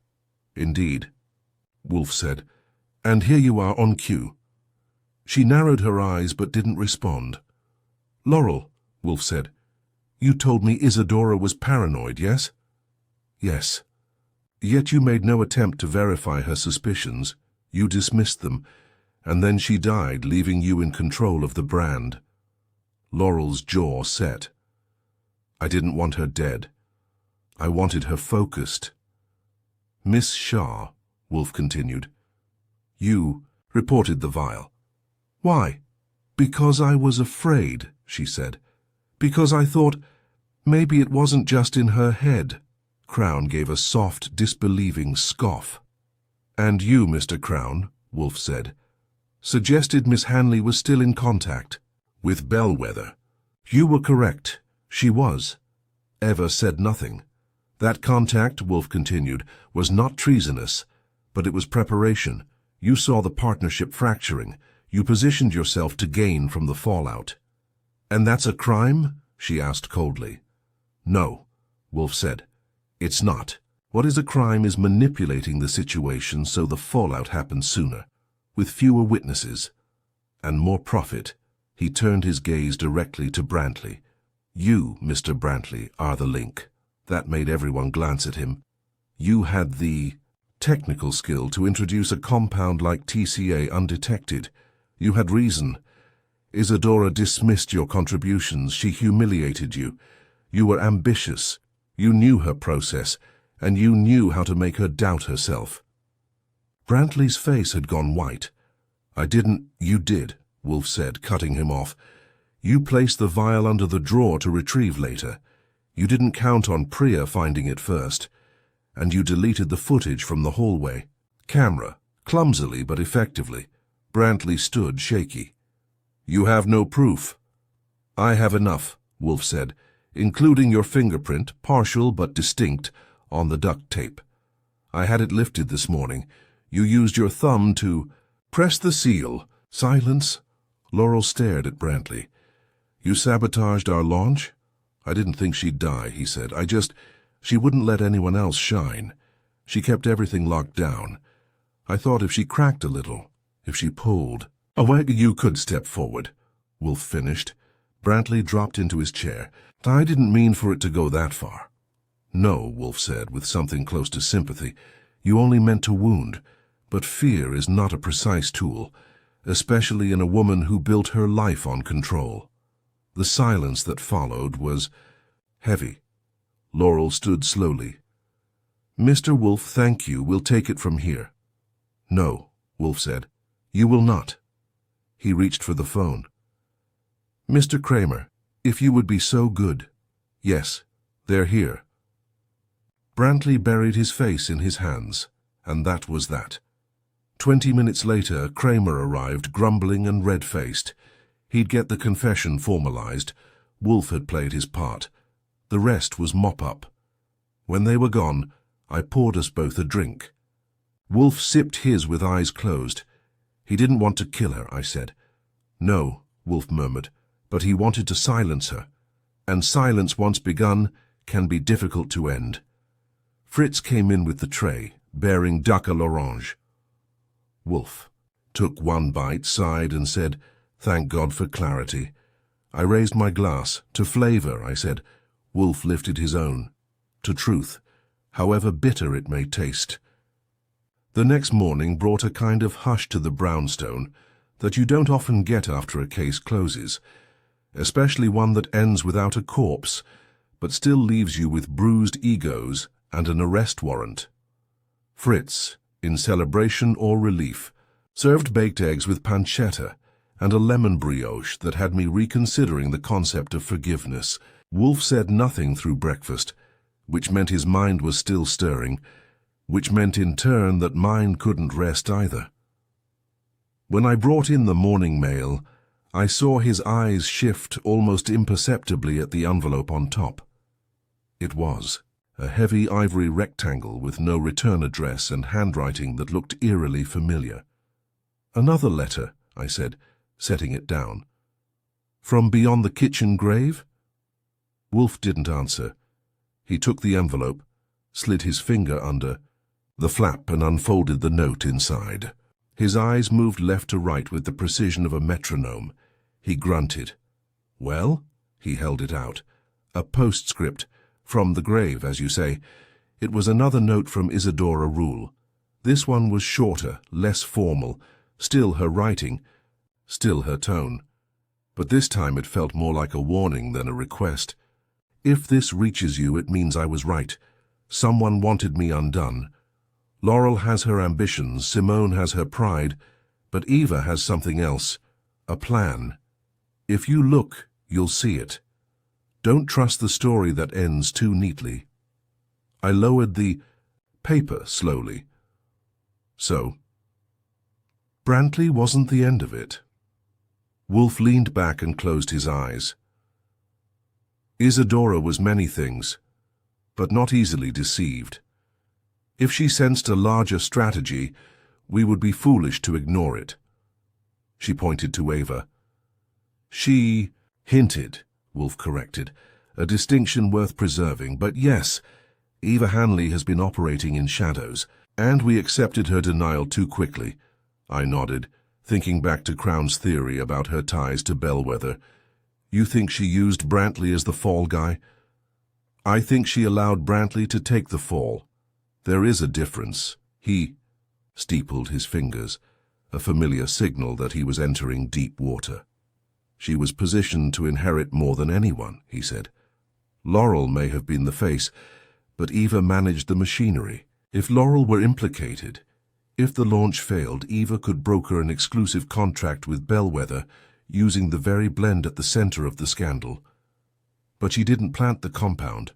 Indeed, Wolfe said. And here you are on cue. She narrowed her eyes but didn't respond. Laurel, Wolfe said. You told me Isadora was paranoid, yes? Yes. Yet you made no attempt to verify her suspicions. You dismissed them, and then she died, leaving you in control of the brand. Laurel's jaw set. I didn't want her dead. I wanted her focused. Miss Shah, Wolfe continued. You reported the vial. Why? Because I was afraid, she said. Because I thought, maybe it wasn't just in her head. Crown gave a soft, disbelieving scoff. And you, Mr. Crown, Wolfe said, suggested Miss Hanley was still in contact with Bellwether. You were correct. She was. Eva said nothing. That contact, Wolfe continued, was not treasonous, but it was preparation. You saw the partnership fracturing. You positioned yourself to gain from the fallout. And that's a crime? She asked coldly. No, Wolfe said. It's not. What is a crime is manipulating the situation so the fallout happens sooner, with fewer witnesses, and more profit. He turned his gaze directly to Brantley. You, Mr. Brantley, are the link. That made everyone glance at him. You had the technical skill to introduce a compound like TCA undetected. You had reason. Isadora dismissed your contributions. She humiliated you. You were ambitious. You knew her process, and you knew how to make her doubt herself. Brantley's face had gone white. I didn't. You did, Wolfe said, cutting him off. You placed the vial under the drawer to retrieve later. You didn't count on Priya finding it first. And you deleted the footage from the hallway. Camera, clumsily but effectively. Brantley stood shaky. You have no proof. I have enough, Wolfe said, including your fingerprint, partial but distinct, on the duct tape. I had it lifted this morning. You used your thumb to press the seal. Silence. Laurel stared at Brantley. You sabotaged our launch? I didn't think she'd die, he said. She wouldn't let anyone else shine. She kept everything locked down. I thought if she cracked a little, if she pulled. Oh, you could step forward, Wolfe finished. Brantley dropped into his chair. I didn't mean for it to go that far. No, Wolfe said, with something close to sympathy. You only meant to wound. But fear is not a precise tool, especially in a woman who built her life on control. The silence that followed was heavy. Laurel stood slowly. Mr. Wolfe, thank you. We'll take it from here. No, Wolfe said. You will not. He reached for the phone. Mr. Kramer, if you would be so good. Yes, they're here. Brantley buried his face in his hands, and that was that. 20 minutes later, Kramer arrived, grumbling and red-faced. He'd get the confession formalized. Wolfe had played his part. The rest was mop-up. When they were gone, I poured us both a drink. Wolfe sipped his with eyes closed. He didn't want to kill her, I said. No, Wolfe murmured, but he wanted to silence her. And silence once begun can be difficult to end. Fritz came in with the tray, bearing duck à l'orange. Wolfe took one bite, sighed, and said, Thank God for clarity. I raised my glass. To flavor, I said. Wolfe lifted his own. To truth, however bitter it may taste. The next morning brought a kind of hush to the brownstone that you don't often get after a case closes, especially one that ends without a corpse, but still leaves you with bruised egos and an arrest warrant. Fritz, in celebration or relief, served baked eggs with pancetta and a lemon brioche that had me reconsidering the concept of forgiveness. Wolfe said nothing through breakfast, which meant his mind was still stirring, which meant in turn that mine couldn't rest either. When I brought in the morning mail, I saw his eyes shift almost imperceptibly at the envelope on top. It was a heavy ivory rectangle with no return address and handwriting that looked eerily familiar. Another letter, I said, setting it down. From beyond the kitchen grave? Wolfe didn't answer. He took the envelope, slid his finger under the flap and unfolded the note inside. His eyes moved left to right with the precision of a metronome. He grunted. Well? He held it out. A postscript. From the grave, as you say. It was another note from Isadora Rule. This one was shorter, less formal, still her writing, still her tone. But this time it felt more like a warning than a request. If this reaches you, it means I was right. Someone wanted me undone. Laurel has her ambitions, Simone has her pride, but Eva has something else, a plan. If you look, you'll see it. Don't trust the story that ends too neatly. I lowered the paper slowly. So, Brantley wasn't the end of it. Wolfe leaned back and closed his eyes. Isadora was many things, but not easily deceived. If she sensed a larger strategy, we would be foolish to ignore it. She pointed to Ava. She hinted, Wolfe corrected, a distinction worth preserving, but yes, Eva Hanley has been operating in shadows, and we accepted her denial too quickly. I nodded, thinking back to Crown's theory about her ties to Bellwether. You think she used Brantley as the fall guy? I think she allowed Brantley to take the fall. There is a difference. He steepled his fingers, a familiar signal that he was entering deep water. She was positioned to inherit more than anyone, he said. Laurel may have been the face, but Eva managed the machinery. If Laurel were implicated, If the launch failed, Eva could broker an exclusive contract with Bellwether, using the very blend at the center of the scandal. But she didn't plant the compound.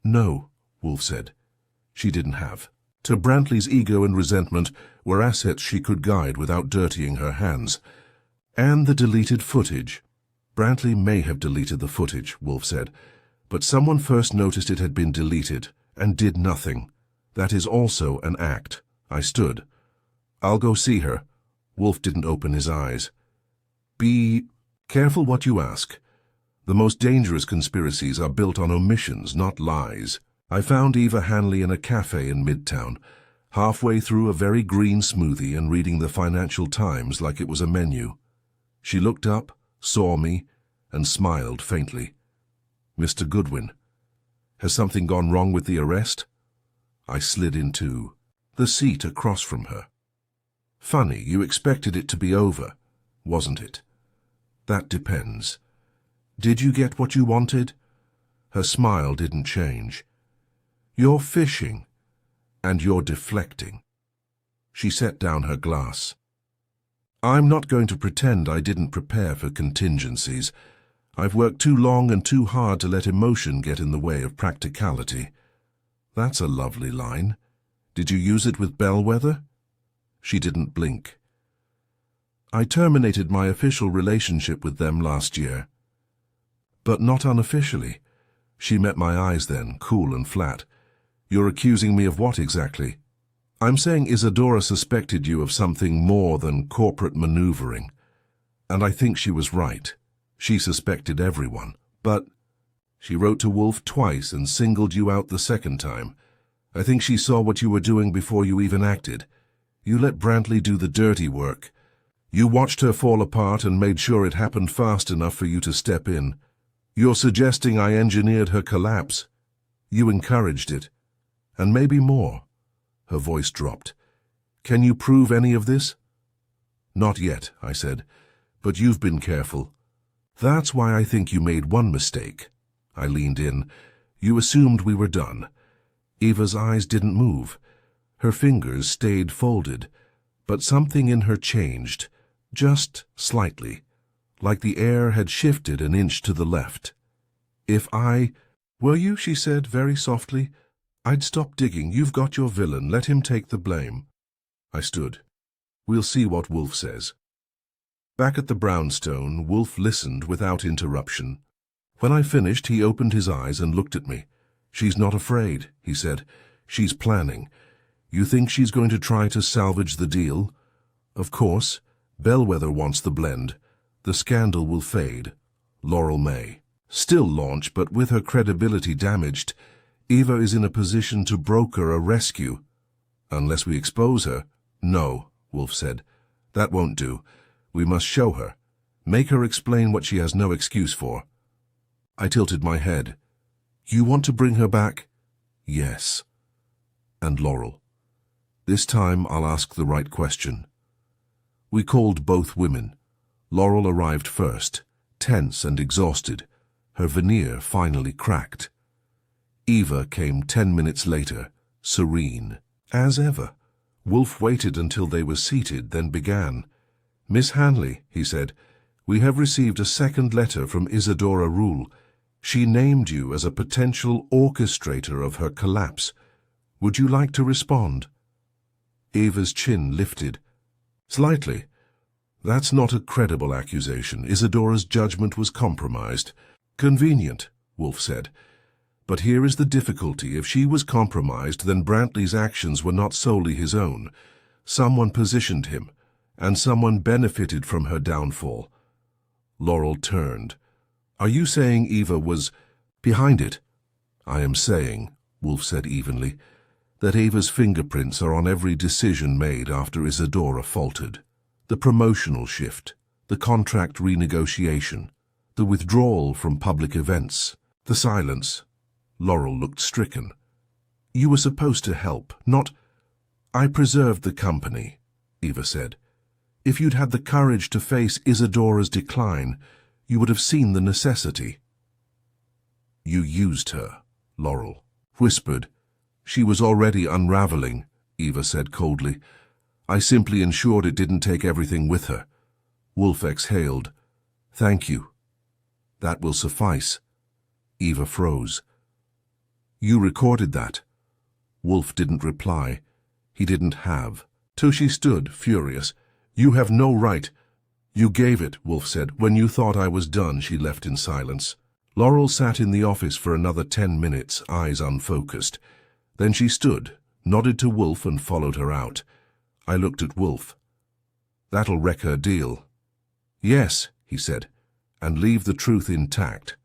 No, Wolfe said. She didn't have. To Brantley's ego and resentment were assets she could guide without dirtying her hands. And the deleted footage. Brantley may have deleted the footage, Wolfe said, but someone first noticed it had been deleted and did nothing. That is also an act. I stood. I'll go see her. Wolfe didn't open his eyes. Be careful what you ask. The most dangerous conspiracies are built on omissions, not lies. I found Eva Hanley in a cafe in Midtown, halfway through a very green smoothie and reading the Financial Times like it was a menu. She looked up, saw me, and smiled faintly. Mr. Goodwin, has something gone wrong with the arrest? I slid into the seat across from her. Funny, you expected it to be over, wasn't it? That depends. Did you get what you wanted? Her smile didn't change. You're fishing, and you're deflecting. She set down her glass. I'm not going to pretend I didn't prepare for contingencies. I've worked too long and too hard to let emotion get in the way of practicality. That's a lovely line. Did you use it with Bellwether? She didn't blink. I terminated my official relationship with them last year. But not unofficially. She met my eyes then, cool and flat. You're accusing me of what exactly? I'm saying Isadora suspected you of something more than corporate maneuvering. And I think she was right. She suspected everyone. But she wrote to Wolfe twice and singled you out the second time. I think she saw what you were doing before you even acted. You let Brantley do the dirty work. You watched her fall apart and made sure it happened fast enough for you to step in. You're suggesting I engineered her collapse. You encouraged it. And maybe more. Her voice dropped. Can you prove any of this? Not yet, I said, but you've been careful. That's why I think you made one mistake. I leaned in. You assumed we were done. Eva's eyes didn't move. Her fingers stayed folded, but something in her changed, just slightly, like the air had shifted an inch to the left. Were you, she said very softly, I'd stop digging. You've got your villain. Let him take the blame. I stood. We'll see what Wolfe says. Back at the brownstone, Wolfe listened without interruption. When I finished, he opened his eyes and looked at me. She's not afraid, he said. She's planning. You think she's going to try to salvage the deal? Of course. Bellwether wants the blend. The scandal will fade. Laurel may still launch, but with her credibility damaged, Eva is in a position to broker a rescue. Unless we expose her. No, Wolfe said. That won't do. We must show her. Make her explain what she has no excuse for. I tilted my head. You want to bring her back? Yes. And Laurel. This time I'll ask the right question. We called both women. Laurel arrived first, tense and exhausted. Her veneer finally cracked. Eva came 10 minutes later, serene, as ever. Wolfe waited until they were seated, then began. Miss Hanley, he said, we have received a second letter from Isadora Rule. She named you as a potential orchestrator of her collapse. Would you like to respond? Eva's chin lifted. Slightly. That's not a credible accusation. Isadora's judgment was compromised. Convenient, Wolfe said. But here is the difficulty. If she was compromised, then Brantley's actions were not solely his own. Someone positioned him, and someone benefited from her downfall. Laurel turned. Are you saying Eva was behind it? I am saying, Wolfe said evenly, that Eva's fingerprints are on every decision made after Isadora faltered. The promotional shift, the contract renegotiation, the withdrawal from public events, the silence. Laurel looked stricken. You were supposed to help, not... I preserved the company, Eva said. If you'd had the courage to face Isadora's decline, you would have seen the necessity. You used her, Laurel whispered. She was already unraveling, Eva said coldly. I simply ensured it didn't take everything with her. Wolfe exhaled. Thank you. That will suffice. Eva froze. You recorded that? Wolfe didn't reply. He didn't have. Till she stood, furious. You have no right. You gave it, Wolfe said. When you thought I was done, she left in silence. Laurel sat in the office for another 10 minutes, eyes unfocused. Then she stood, nodded to Wolfe and followed her out. I looked at Wolfe. That'll wreck her deal. Yes, he said, and leave the truth intact.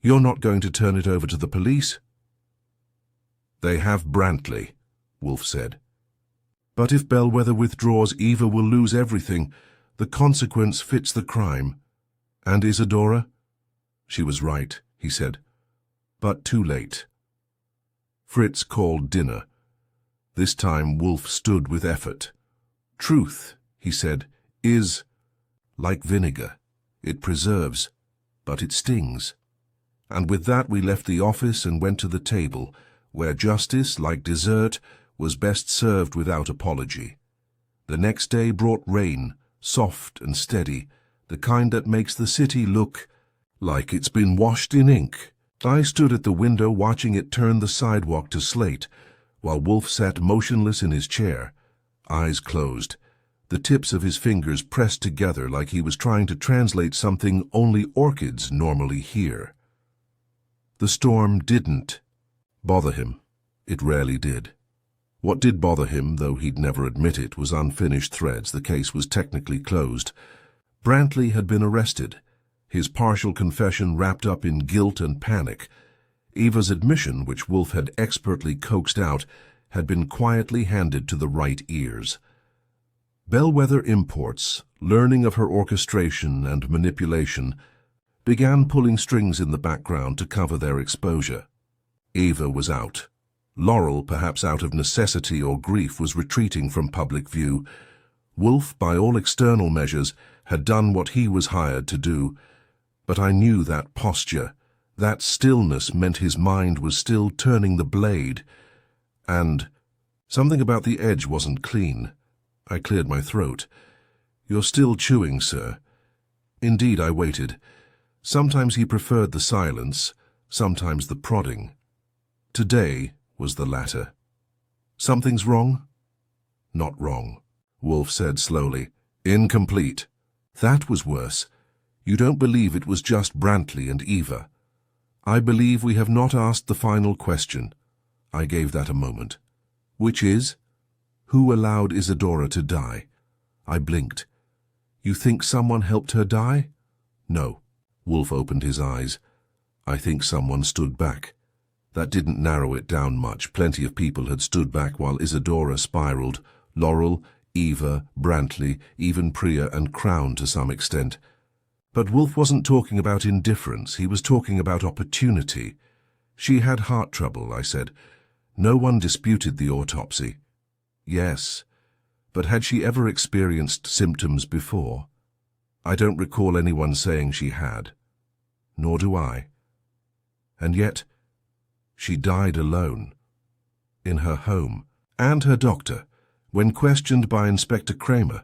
You're not going to turn it over to the police? They have Brantley, Wolfe said. But if Bellwether withdraws, Eva will lose everything. The consequence fits the crime. And Isadora? She was right, he said. But too late. Fritz called dinner. This time Wolfe stood with effort. Truth, he said, is like vinegar. It preserves, but it stings. And with that we left the office and went to the table, where justice, like dessert, was best served without apology. The next day brought rain, soft and steady, the kind that makes the city look like it's been washed in ink. I stood at the window watching it turn the sidewalk to slate, while Wolfe sat motionless in his chair, eyes closed, the tips of his fingers pressed together like he was trying to translate something only orchids normally hear. The storm didn't bother him. It rarely did. What did bother him, though he'd never admit it, was unfinished threads. The case was technically closed. Brantley had been arrested, his partial confession wrapped up in guilt and panic. Eva's admission, which Wolfe had expertly coaxed out, had been quietly handed to the right ears. Bellwether Imports, learning of her orchestration and manipulation, began pulling strings in the background to cover their exposure. Eva was out. Laurel, perhaps out of necessity or grief, was retreating from public view. Wolfe, by all external measures, had done what he was hired to do. But I knew that posture, that stillness meant his mind was still turning the blade. And something about the edge wasn't clean. I cleared my throat. You're still chewing, sir. Indeed, I waited. Sometimes he preferred the silence, sometimes the prodding. Today was the latter. Something's wrong? Not wrong, Wolfe said slowly. Incomplete. That was worse. You don't believe it was just Brantley and Eva. I believe we have not asked the final question. I gave that a moment. Which is, who allowed Isadora to die? I blinked. You think someone helped her die? No. Wolfe opened his eyes. I think someone stood back. That didn't narrow it down much. Plenty of people had stood back while Isadora spiraled. Laurel, Eva, Brantley, even Priya and Crown to some extent. But Wolfe wasn't talking about indifference. He was talking about opportunity. She had heart trouble, I said. No one disputed the autopsy. Yes, but had she ever experienced symptoms before? I don't recall anyone saying she had. Nor do I. And yet, she died alone, in her home, and her doctor, when questioned by Inspector Kramer,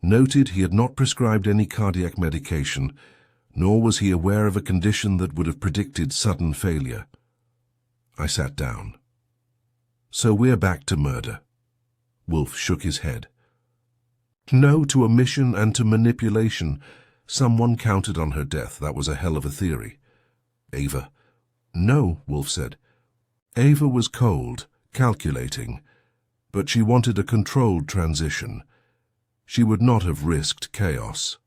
noted he had not prescribed any cardiac medication, nor was he aware of a condition that would have predicted sudden failure. I sat down. So we're back to murder. Wolfe shook his head. No to omission and to manipulation. Someone counted on her death. That was a hell of a theory. Eva. No, Wolfe said. Eva was cold, calculating, but she wanted a controlled transition. She would not have risked chaos.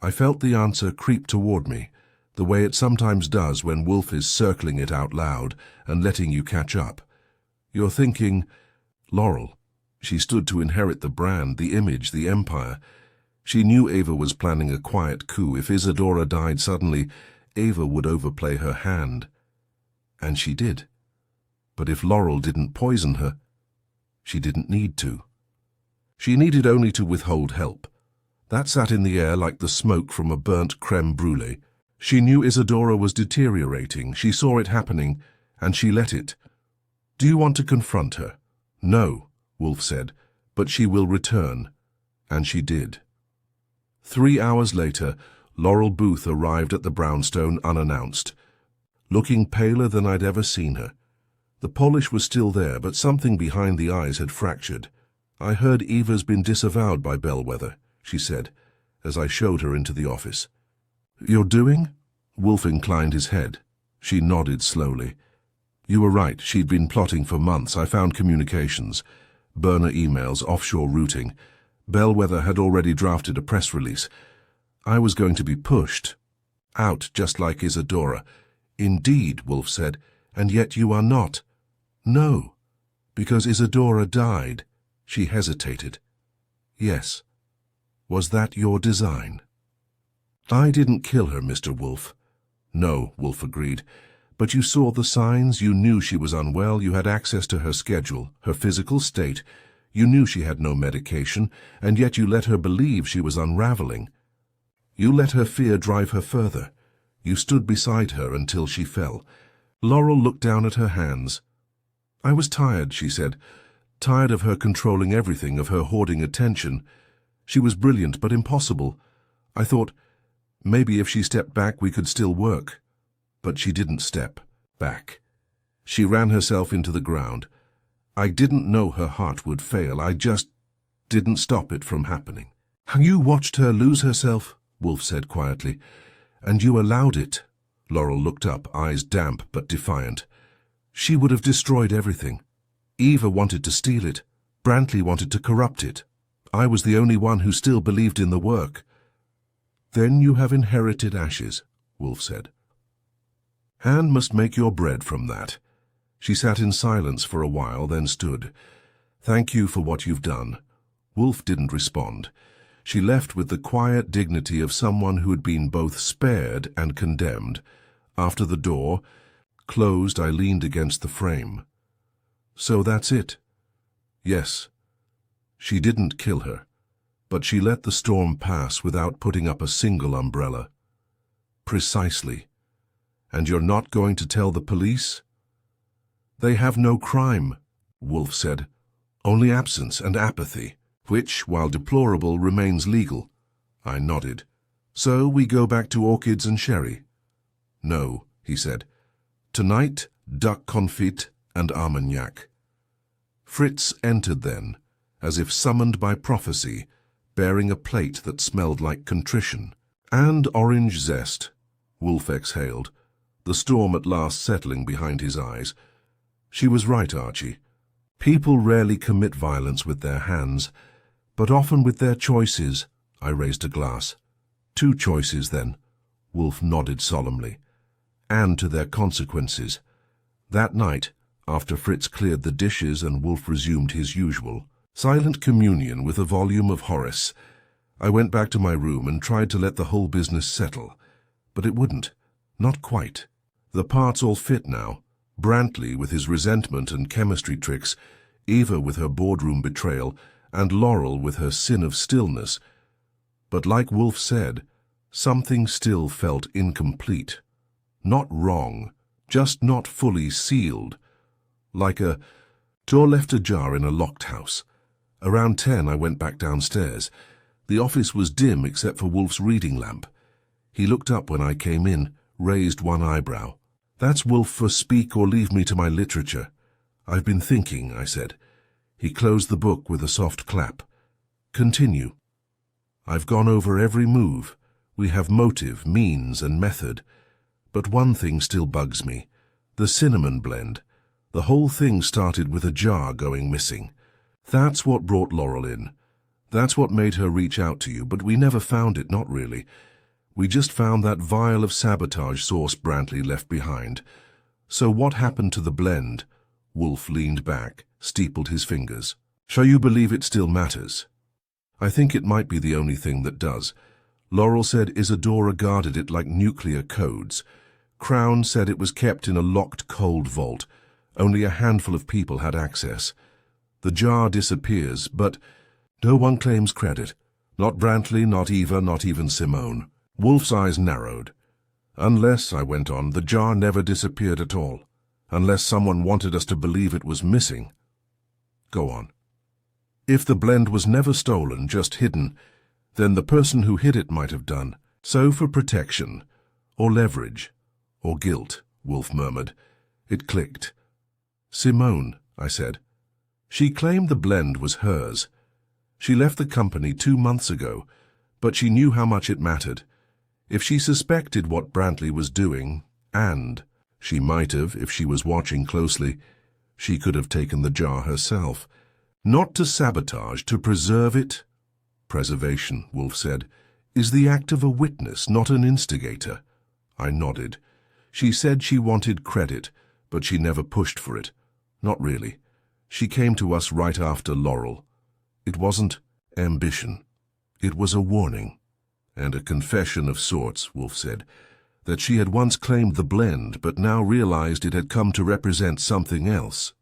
I felt the answer creep toward me, the way it sometimes does when Wolfe is circling it out loud and letting you catch up. You're thinking, Laurel. She stood to inherit the brand, the image, the empire. She knew Eva was planning a quiet coup. If Isadora died suddenly, Eva would overplay her hand. And she did. But if Laurel didn't poison her, she didn't need to. She needed only to withhold help. That sat in the air like the smoke from a burnt creme brulee. She knew Isadora was deteriorating. She saw it happening, and she let it. Do you want to confront her? No, Wolfe said, But she will return, and she did. 3 hours later, Laurel Booth arrived at the brownstone unannounced, looking paler than I'd ever seen her. The polish was still there, but something behind the eyes had fractured. "I heard Eva's been disavowed by Bellwether," she said, as I showed her into the office. "You're doing?" Wolfe inclined his head. She nodded slowly. "You were right. She'd been plotting for months. I found communications, burner emails, offshore routing. Bellwether had already drafted a press release. I was going to be pushed out, just like Isadora." "Indeed," Wolfe said, "and yet you are not." "No, because Isadora died." She hesitated. "Yes. Was that your design?" "I didn't kill her, Mr. Wolfe." "No," Wolfe agreed. "But you saw the signs. You knew she was unwell. You had access to her schedule, her physical state. You knew she had no medication, and yet you let her believe she was unraveling. You let her fear drive her further. You stood beside her until she fell." Laurel looked down at her hands. "I was tired," she said. "Tired of her controlling everything, of her hoarding attention. She was brilliant, but impossible. I thought, maybe if she stepped back we could still work." But she didn't step back. She ran herself into the ground. I didn't know her heart would fail. I just didn't stop it from happening. "You watched her lose herself," Wolfe said quietly. "And you allowed it." Laurel looked up, eyes damp but defiant. "She would have destroyed everything. Eva wanted to steal it. Brantley wanted to corrupt it. I was the only one who still believed in the work." "Then you have inherited ashes," Wolfe said. "And must make your bread from that." She sat in silence for a while, then stood. "Thank you for what you've done." Wolfe didn't respond. She left with the quiet dignity of someone who had been both spared and condemned. After the door closed, I leaned against the frame. "So that's it?" "Yes. She didn't kill her, but she let the storm pass without putting up a single umbrella." "Precisely. And you're not going to tell the police?" "They have no crime," Wolfe said. "Only absence and apathy, which, while deplorable, remains legal." I nodded. "So we go back to orchids and sherry?" "No," he said. "Tonight, duck confit and armagnac." Fritz entered then, as if summoned by prophecy, bearing a plate that smelled like contrition. "And orange zest," Wolfe exhaled, the storm at last settling behind his eyes. "She was right, Archie. People rarely commit violence with their hands, but often with their choices." I raised a glass. "Two choices, then," Wolfe nodded solemnly. "And to their consequences." That night, after Fritz cleared the dishes and Wolfe resumed his usual silent communion with a volume of Horace, I went back to my room and tried to let the whole business settle. But it wouldn't. Not quite. The parts all fit now. Brantley with his resentment and chemistry tricks, Eva with her boardroom betrayal, and Laurel with her sin of stillness. But like Wolfe said, something still felt incomplete. Not wrong, just not fully sealed. Like a door left ajar in a locked house. Around 10 I went back downstairs. The office was dim except for Wolfe's reading lamp. He looked up when I came in, raised one eyebrow. "That's Wolfe for speak or leave me to my literature." "I've been thinking," I said. He closed the book with a soft clap. "Continue." "I've gone over every move. We have motive, means, and method. But one thing still bugs me. The cinnamon blend. The whole thing started with a jar going missing. That's what brought Laurel in. That's what made her reach out to you, but we never found it, not really. We just found that vial of sabotage sauce Brantley left behind. So what happened to the blend?" Wolfe leaned back, steepled his fingers. "Shall you believe it still matters?" "I think it might be the only thing that does. Laurel said Isadora guarded it like nuclear codes. Crown said it was kept in a locked cold vault. Only a handful of people had access. The jar disappears, but no one claims credit. Not Brantley, not Eva, not even Simone." Wolfe's eyes narrowed. "Unless," I went on, "the jar never disappeared at all. Unless someone wanted us to believe it was missing." "Go on." If the blend was never stolen, just hidden, then the person who hid it might have done so for protection, or leverage, or guilt, Wolfe murmured. It clicked. Simone, I said. She claimed the blend was hers. She left the company 2 months ago, but she knew how much it mattered. If she suspected what Brantley was doing, and she might have if she was watching closely, she could have taken the jar herself. Not to sabotage, to preserve it. Preservation, Wolfe said, is the act of a witness, not an instigator. I nodded. She said she wanted credit, but she never pushed for it. Not really. She came to us right after Laurel. It wasn't ambition. It was a warning. And a confession of sorts, Wolfe said, that she had once claimed the blend, but now realized it had come to represent something else.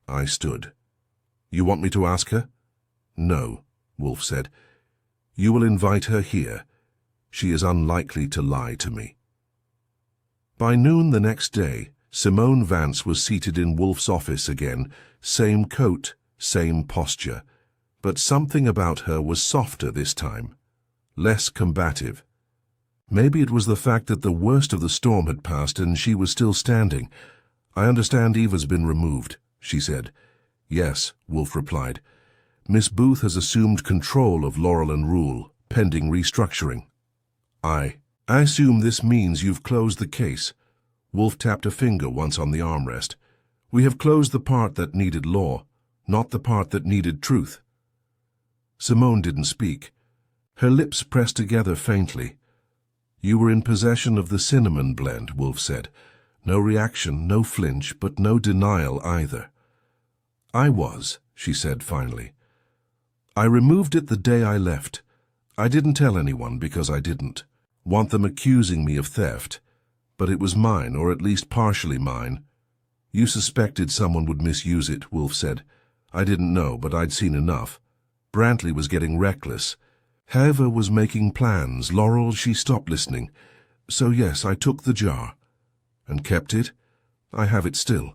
I stood. You want me to ask her? No, Wolfe said. You will invite her here. She is unlikely to lie to me. By noon the next day, Simone Vance was seated in Wolfe's office again, same coat, same posture, but something about her was softer this time, less combative. Maybe it was the fact that the worst of the storm had passed and she was still standing. I understand Eva's been removed, she said. Yes, Wolfe replied. Miss Booth has assumed control of Laurel and Rule, pending restructuring. I assume this means you've closed the case. Wolfe tapped a finger once on the armrest. We have closed the part that needed law, not the part that needed truth. Simone didn't speak. Her lips pressed together faintly. You were in possession of the cinnamon blend, Wolfe said. No reaction, no flinch, but no denial either. I was, she said finally. I removed it the day I left. I didn't tell anyone because I didn't want them accusing me of theft. But it was mine, or at least partially mine. You suspected someone would misuse it, Wolfe said. I didn't know, but I'd seen enough. Brantley was getting reckless. Heather was making plans. Laurel, she stopped listening. So yes, I took the jar. And kept it? I have it still,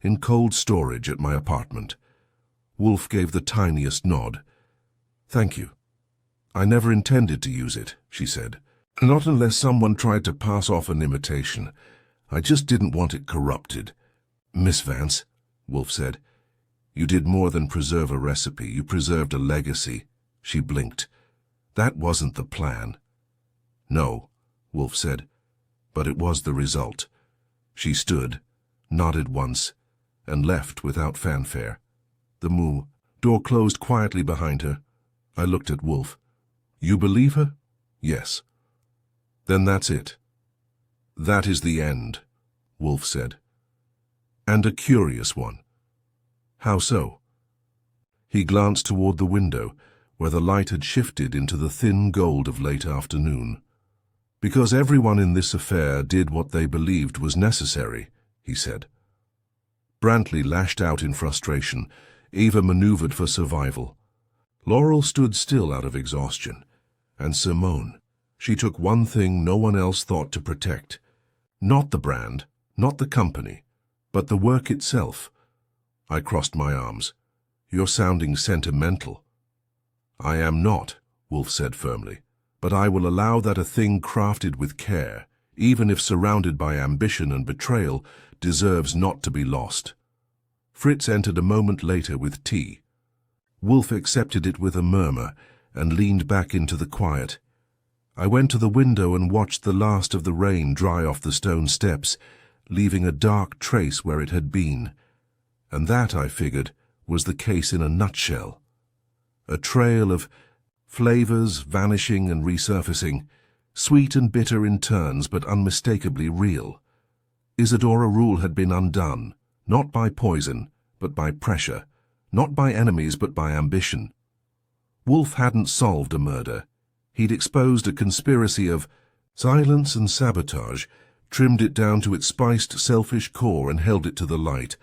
in cold storage at my apartment. Wolfe gave the tiniest nod. Thank you. I never intended to use it, she said. Not unless someone tried to pass off an imitation. I just didn't want it corrupted. Miss Vance, Wolfe said, you did more than preserve a recipe. You preserved a legacy. She blinked. That wasn't the plan. No, Wolfe said, but it was the result. She stood, nodded once, and left without fanfare. The door closed quietly behind her. I looked at Wolfe. You believe her? Yes. Then that's it. That is the end, Wolfe said. And a curious one. How so? He glanced toward the window, where the light had shifted into the thin gold of late afternoon. Because everyone in this affair did what they believed was necessary, he said. Brantley lashed out in frustration. Eva maneuvered for survival. Laurel stood still out of exhaustion. And Simone, she took one thing no one else thought to protect. Not the brand, not the company, but the work itself. I crossed my arms. You're sounding sentimental. I am not, Wolfe said firmly, but I will allow that a thing crafted with care, even if surrounded by ambition and betrayal, deserves not to be lost. Fritz entered a moment later with tea. Wolfe accepted it with a murmur and leaned back into the quiet. I went to the window and watched the last of the rain dry off the stone steps, leaving a dark trace where it had been. And that, I figured, was the case in a nutshell. A trail of flavors vanishing and resurfacing, sweet and bitter in turns, but unmistakably real. Isadora Rule had been undone, not by poison, but by pressure, not by enemies, but by ambition. Wolfe hadn't solved a murder. He'd exposed a conspiracy of silence and sabotage, trimmed it down to its spiced, selfish core and held it to the light.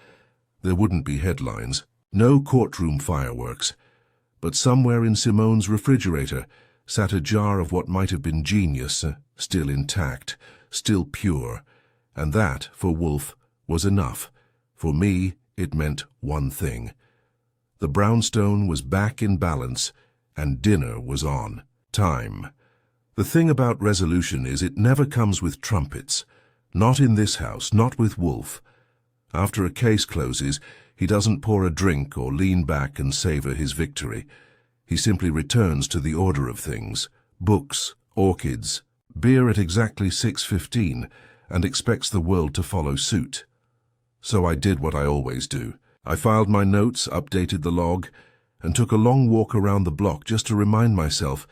There wouldn't be headlines, no courtroom fireworks, but somewhere in Simone's refrigerator sat a jar of what might have been genius, still intact, still pure, and that, for Wolfe, was enough. For me, it meant one thing. The brownstone was back in balance, and dinner was on. Time. The thing about resolution is it never comes with trumpets. Not in this house, not with Wolfe. After a case closes, he doesn't pour a drink or lean back and savor his victory. He simply returns to the order of things. Books, orchids, beer at exactly 6:15, and expects the world to follow suit. So I did what I always do. I filed my notes, updated the log, and took a long walk around the block just to remind myself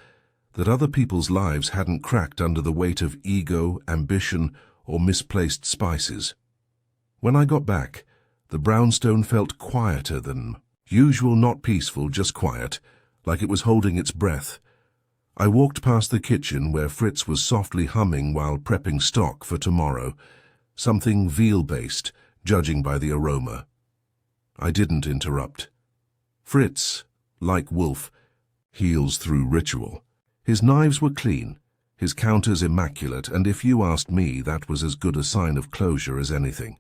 that other people's lives hadn't cracked under the weight of ego, ambition, or misplaced spices. When I got back, the brownstone felt quieter than usual, not peaceful, just quiet, like it was holding its breath. I walked past the kitchen where Fritz was softly humming while prepping stock for tomorrow, something veal-based, judging by the aroma. I didn't interrupt. Fritz, like Wolfe, heals through ritual. His knives were clean, his counters immaculate, and if you asked me, that was as good a sign of closure as anything.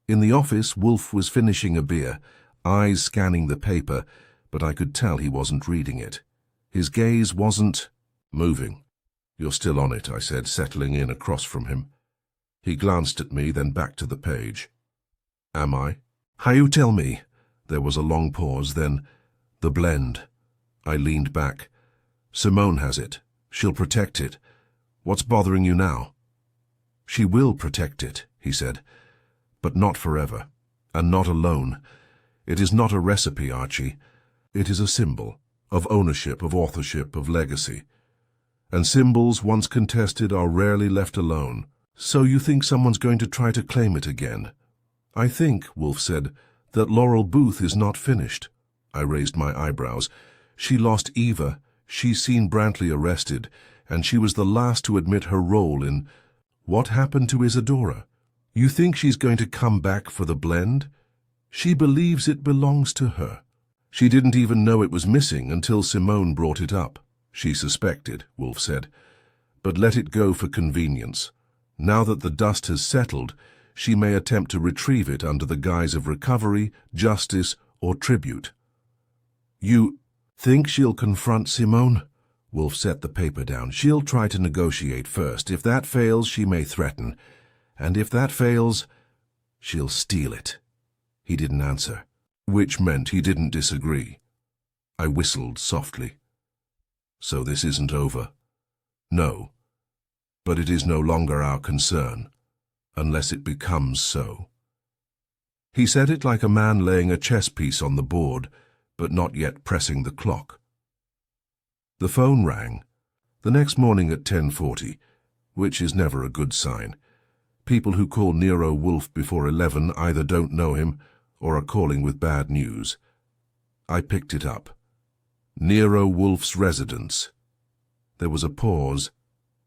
In the office, Wolfe was finishing a beer, eyes scanning the paper, but I could tell he wasn't reading it. His gaze wasn't moving. "You're still on it," I said, settling in across from him. He glanced at me, then back to the page. "Am I?" "How you tell me?" There was a long pause, then, "The blend." I leaned back. "Simone has it. She'll protect it. What's bothering you now?" "She will protect it," he said. "But not forever, and not alone. It is not a recipe, Archie. It is a symbol of ownership, of authorship, of legacy. And symbols, once contested, are rarely left alone. So you think someone's going to try to claim it again?" "I think," Wolfe said, "that Laurel Booth is not finished." I raised my eyebrows. "She lost Eva, she's seen Brantley arrested, and she was the last to admit her role in what happened to Isadora. You think she's going to come back for the blend? She believes it belongs to her. She didn't even know it was missing until Simone brought it up. She suspected," Wolfe said, "but let it go for convenience. Now that the dust has settled, she may attempt to retrieve it under the guise of recovery, justice, or tribute." "You think she'll confront Simone?" Wolfe set the paper down. "She'll try to negotiate first. If that fails, she may threaten. And if that fails, she'll steal it." He didn't answer, which meant he didn't disagree. I whistled softly. "So this isn't over?" "No. But it is no longer our concern, unless it becomes so." He said it like a man laying a chess piece on the board, but not yet pressing the clock. The phone rang. The next morning at 10:40, which is never a good sign. People who call Nero Wolfe before 11 either don't know him or are calling with bad news. I picked it up. Nero Wolfe's residence. There was a pause.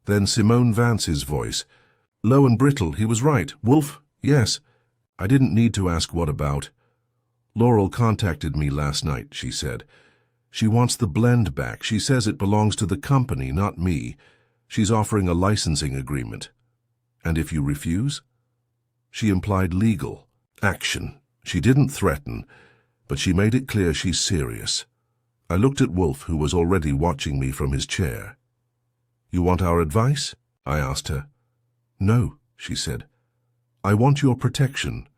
Then Simone Vance's voice. Low and brittle. "He was right. Wolfe? Yes." I didn't need to ask what about. "Laurel contacted me last night," she said. "She wants the blend back. She says it belongs to the company, not me. She's offering a licensing agreement." "And if you refuse?" She implied legal action. She didn't threaten, but she made it clear she's serious. I looked at Wolfe, who was already watching me from his chair. "You want our advice?" I asked her. "No," she said. "I want your protection."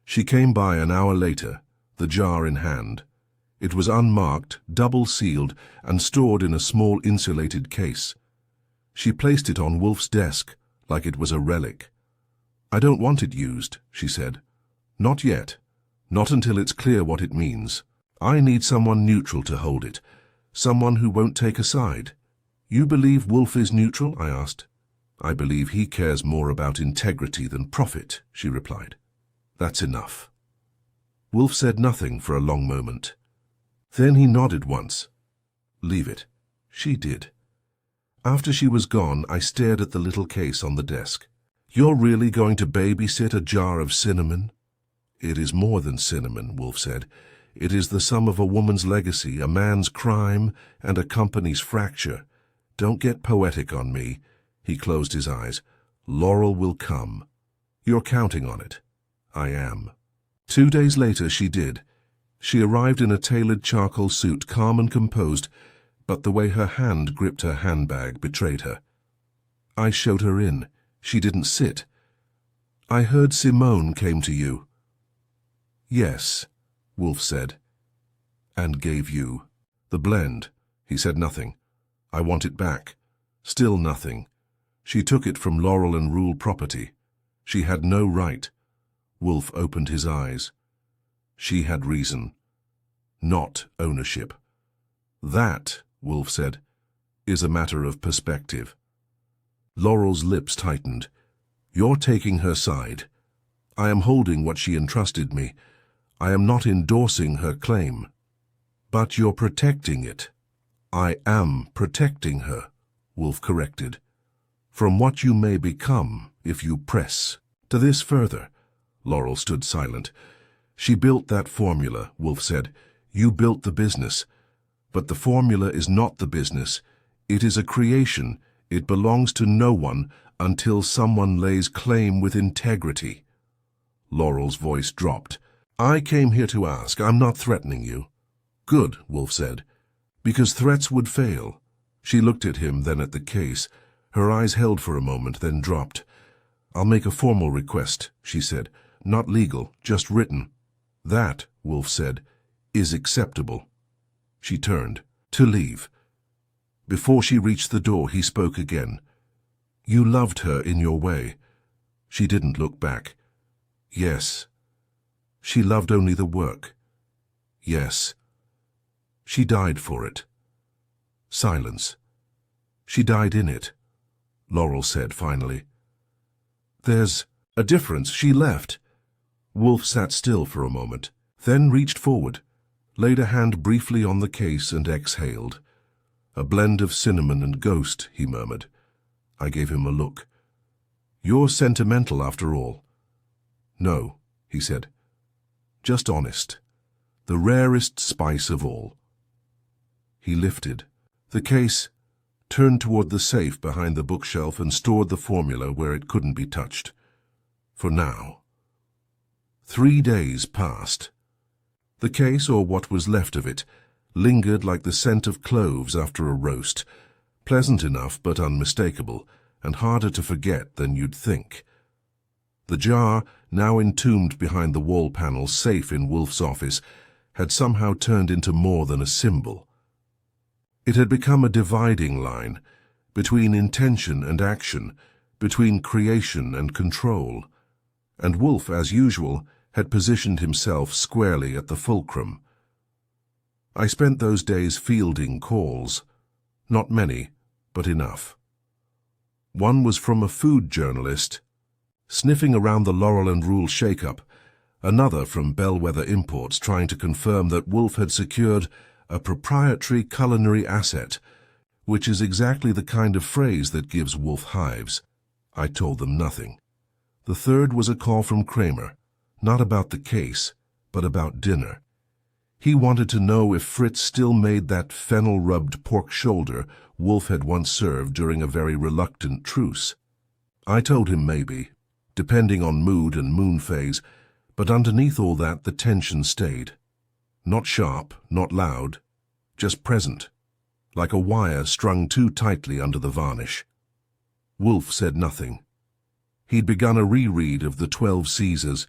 She came by an hour later, the jar in hand. It was unmarked, double-sealed, and stored in a small insulated case. She placed it on Wolfe's desk, like it was a relic. "I don't want it used," she said. "Not yet. Not until it's clear what it means. I need someone neutral to hold it, someone who won't take a side." "You believe Wolfe is neutral?" I asked. "I believe he cares more about integrity than profit," she replied. "That's enough." Wolfe said nothing for a long moment. Then he nodded once. "Leave it." She did. After she was gone, I stared at the little case on the desk. "You're really going to babysit a jar of cinnamon?" "It is more than cinnamon," Wolfe said. "It is the sum of a woman's legacy, a man's crime, and a company's fracture. Don't get poetic on me." He closed his eyes. "Laurel will come. You're counting on it." "I am." 2 days later she did, She arrived in a tailored charcoal suit, calm and composed, but the way her hand gripped her handbag betrayed her. I showed her in. She didn't sit. I heard Simone came to you. Yes, Wolfe said. And gave you. The blend. He said nothing. I want it back. Still nothing. She took it from Laurel and Rule property. She had no right. Wolfe opened his eyes. She had reason. Not ownership. That, Wolfe said, is a matter of perspective. Laurel's lips tightened. You're taking her side. I am holding what she entrusted me. I am not endorsing her claim. But you're protecting it. I am protecting her, Wolfe corrected. From what you may become if you press. To this further. Laurel stood silent. She built that formula, Wolfe said. You built the business. But the formula is not the business. It is a creation. It belongs to no one until someone lays claim with integrity. Laurel's voice dropped. I came here to ask. I'm not threatening you. Good, Wolfe said. Because threats would fail. She looked at him, then at the case. Her eyes held for a moment, then dropped. I'll make a formal request, she said. Not legal, just written. That, Wolfe said, is acceptable. She turned. To leave. Before she reached the door, he spoke again. You loved her in your way. She didn't look back. Yes. She loved only the work. Yes. She died for it. Silence. She died in it, Laurel said finally. There's a difference. She left. Wolfe sat still for a moment, then reached forward, laid a hand briefly on the case and exhaled. A blend of cinnamon and ghost, he murmured. I gave him a look. You're sentimental after all. No, he said. Just honest. The rarest spice of all. He lifted the case, turned toward the safe behind the bookshelf and stored the formula where it couldn't be touched. For now. 3 days passed. The case, or what was left of it, lingered like the scent of cloves after a roast, pleasant enough but unmistakable, and harder to forget than you'd think. The jar, now entombed behind the wall panel safe in Wolfe's office, had somehow turned into more than a symbol. It had become a dividing line between intention and action, between creation and control, and Wolfe, as usual, had positioned himself squarely at the fulcrum. I spent those days fielding calls. Not many, but enough. One was from a food journalist, sniffing around the Laurel and Rule shake-up, another from Bellwether Imports trying to confirm that Wolfe had secured a proprietary culinary asset, which is exactly the kind of phrase that gives Wolfe hives. I told them nothing. The third was a call from Kramer, not about the case, but about dinner. He wanted to know if Fritz still made that fennel-rubbed pork shoulder Wolfe had once served during a very reluctant truce. I told him maybe, depending on mood and moon phase, but underneath all that the tension stayed. Not sharp, not loud, just present, like a wire strung too tightly under the varnish. Wolfe said nothing. He'd begun a reread of the 12 Caesars,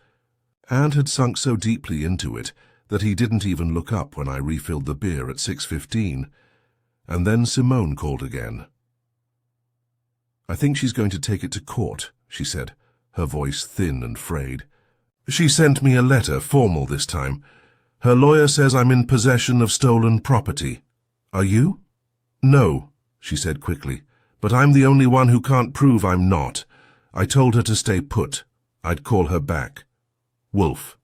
and had sunk so deeply into it that he didn't even look up when I refilled the beer at 6:15, and then Simone called again. I think she's going to take it to court, she said, her voice thin and frayed. She sent me a letter, formal this time. Her lawyer says I'm in possession of stolen property. Are you? No, she said quickly, but I'm the only one who can't prove I'm not. I told her to stay put. I'd call her back. Wolfe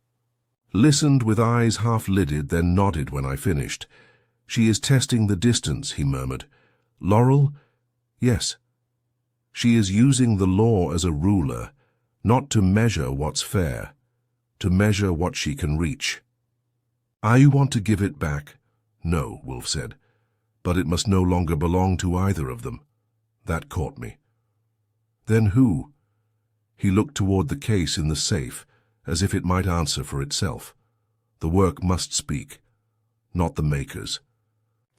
listened with eyes half-lidded, then nodded when I finished. She is testing the distance, he murmured. Laurel? Yes. She is using the law as a ruler, not to measure what's fair, to measure what she can reach. I want to give it back. No, Wolfe said, but it must no longer belong to either of them. That caught me. Then who? He looked toward the case in the safe, as if it might answer for itself. The work must speak, not the makers.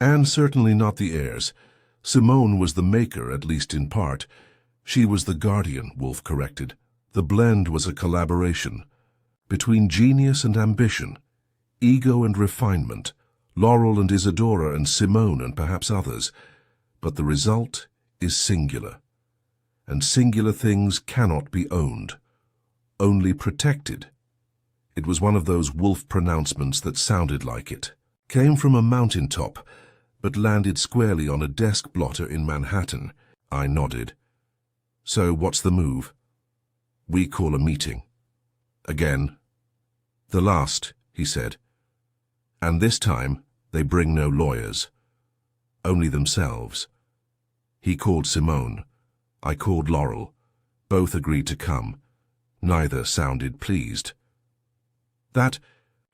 And certainly not the heirs. Simone was the maker, at least in part. She was the guardian, Wolfe corrected. The blend was a collaboration between genius and ambition, ego and refinement, Laurel and Isadora and Simone and perhaps others. But the result is singular. And singular things cannot be owned, only protected. It was one of those Wolfe pronouncements that sounded like it. Came from a mountaintop, but landed squarely on a desk blotter in Manhattan. I nodded. So what's the move? We call a meeting. Again. The last, he said. And this time they bring no lawyers. Only themselves. He called Simone. I called Laurel. Both agreed to come. Neither sounded pleased. That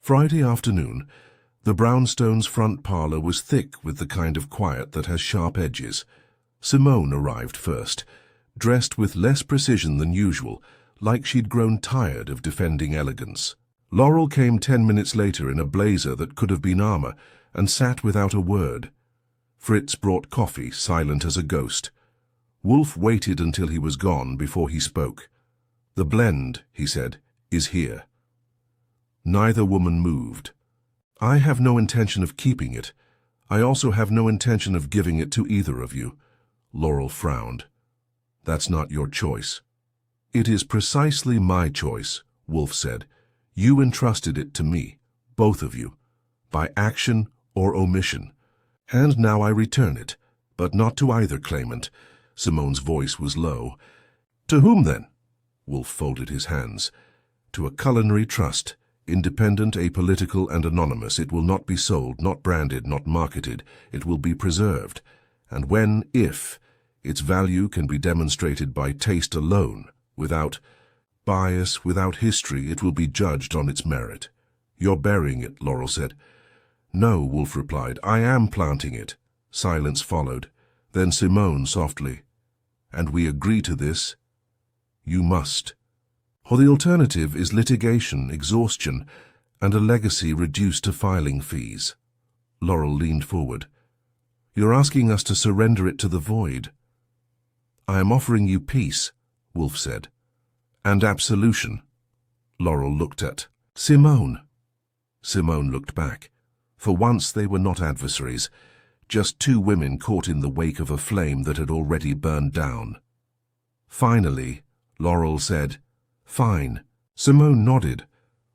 Friday afternoon, the Brownstones' front parlor was thick with the kind of quiet that has sharp edges. Simone arrived first, dressed with less precision than usual, like she'd grown tired of defending elegance. Laurel came 10 minutes later in a blazer that could have been armor, and sat without a word. Fritz brought coffee, silent as a ghost. Wolfe waited until he was gone before he spoke. The blend, he said, is here. Neither woman moved. I have no intention of keeping it. I also have no intention of giving it to either of you. Laurel frowned. That's not your choice. It is precisely my choice, Wolfe said. You entrusted it to me, both of you, by action or omission. And now I return it, but not to either claimant. Simone's voice was low. To whom then? Wolfe folded his hands. To a culinary trust, independent, apolitical, and anonymous. It will not be sold, not branded, not marketed. It will be preserved. And when, if, its value can be demonstrated by taste alone, without bias, without history, it will be judged on its merit. You're burying it, Laurel said. No, Wolfe replied. I am planting it. Silence followed. Then Simone softly. And we agree to this? You must. Or the alternative is litigation, exhaustion, and a legacy reduced to filing fees. Laurel leaned forward. You're asking us to surrender it to the void. I am offering you peace, Wolfe said. And absolution. Laurel looked at Simone. Simone looked back. For once they were not adversaries, just two women caught in the wake of a flame that had already burned down. Finally, Laurel said, Fine. Simone nodded.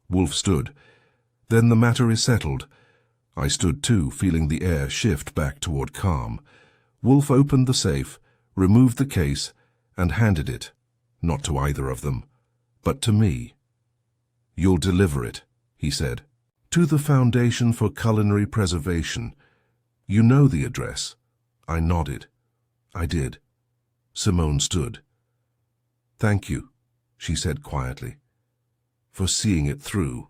Wolfe stood. Then the matter is settled. I stood too, feeling the air shift back toward calm. Wolfe opened the safe, removed the case, and handed it, not to either of them, but to me. You'll deliver it, he said. To the Foundation for Culinary Preservation. You know the address. I nodded. I did. Simone stood. Thank you, she said quietly, for seeing it through.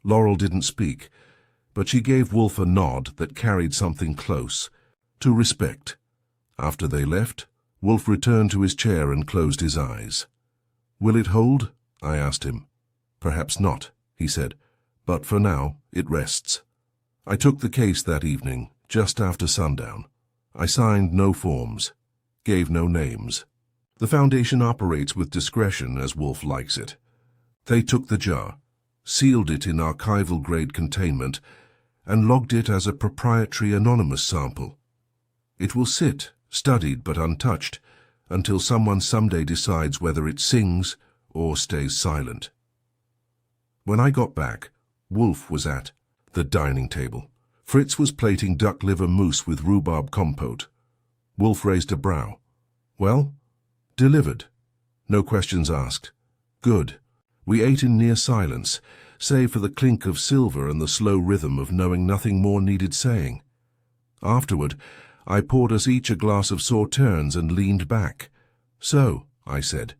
Laurel didn't speak, but she gave Wolfe a nod that carried something close, to respect. After they left, Wolfe returned to his chair and closed his eyes. Will it hold? I asked him. Perhaps not, he said, but for now it rests. I took the case that evening, just after sundown. I signed no forms, gave no names. The Foundation operates with discretion as Wolfe likes it. They took the jar, sealed it in archival-grade containment, and logged it as a proprietary anonymous sample. It will sit, studied but untouched, until someone someday decides whether it sings or stays silent. When I got back, Wolfe was at the dining table. Fritz was plating duck liver mousse with rhubarb compote. Wolfe raised a brow. Well? Delivered. No questions asked. Good. We ate in near silence, save for the clink of silver and the slow rhythm of knowing nothing more needed saying. Afterward, I poured us each a glass of Sauternes and leaned back. So, I said.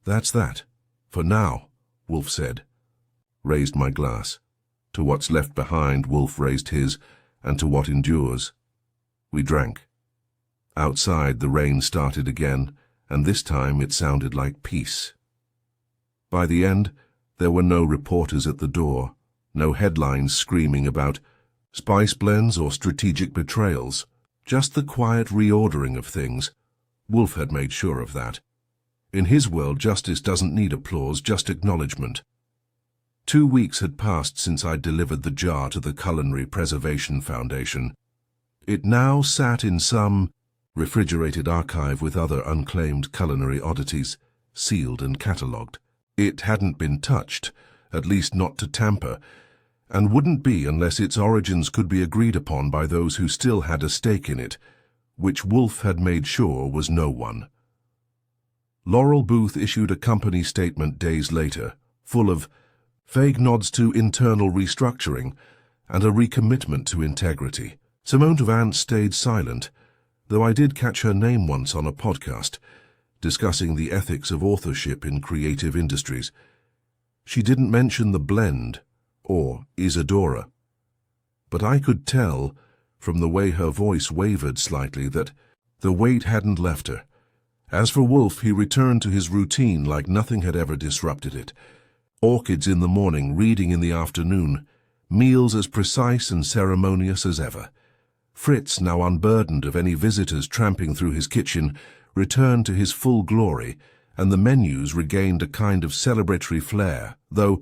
That's that. For now, Wolfe said. Raised my glass. To what's left behind, Wolfe raised his, and to what endures. We drank. Outside, the rain started again, and this time it sounded like peace. By the end, there were no reporters at the door, No headlines screaming about spice blends or strategic betrayals. Just the quiet reordering of things. Wolfe had made sure of that. In his world, justice doesn't need applause, just acknowledgement. 2 weeks had passed since I'd delivered the jar to the Culinary Preservation Foundation. It now sat in some refrigerated archive with other unclaimed culinary oddities, sealed and catalogued. It hadn't been touched, at least not to tamper, and wouldn't be unless its origins could be agreed upon by those who still had a stake in it, which Wolfe had made sure was no one. Laurel Booth issued a company statement days later, full of vague nods to internal restructuring and a recommitment to integrity. Simone Vance stayed silent, though I did catch her name once on a podcast, discussing the ethics of authorship in creative industries. She didn't mention the blend, or Isadora, but I could tell, from the way her voice wavered slightly, that the weight hadn't left her. As for Wolfe, he returned to his routine like nothing had ever disrupted it. Orchids in the morning, reading in the afternoon, meals as precise and ceremonious as ever. Fritz, now unburdened of any visitors tramping through his kitchen, returned to his full glory, and the menus regained a kind of celebratory flair, though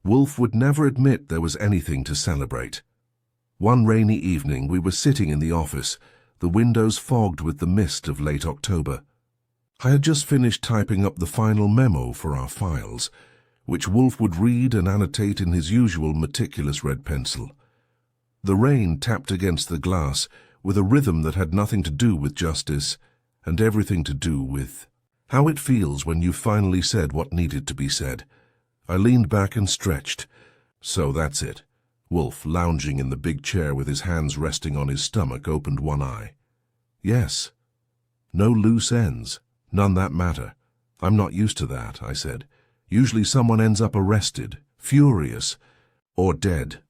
Wolfe would never admit there was anything to celebrate. One rainy evening we were sitting in the office, the windows fogged with the mist of late October. I had just finished typing up the final memo for our files, which Wolfe would read and annotate in his usual meticulous red pencil. The rain tapped against the glass with a rhythm that had nothing to do with justice and everything to do with how it feels when you've finally said what needed to be said. I leaned back and stretched. So that's it. Wolfe, lounging in the big chair with his hands resting on his stomach, opened one eye. Yes. No loose ends. None that matter. I'm not used to that, I said. Usually someone ends up arrested, furious, or dead.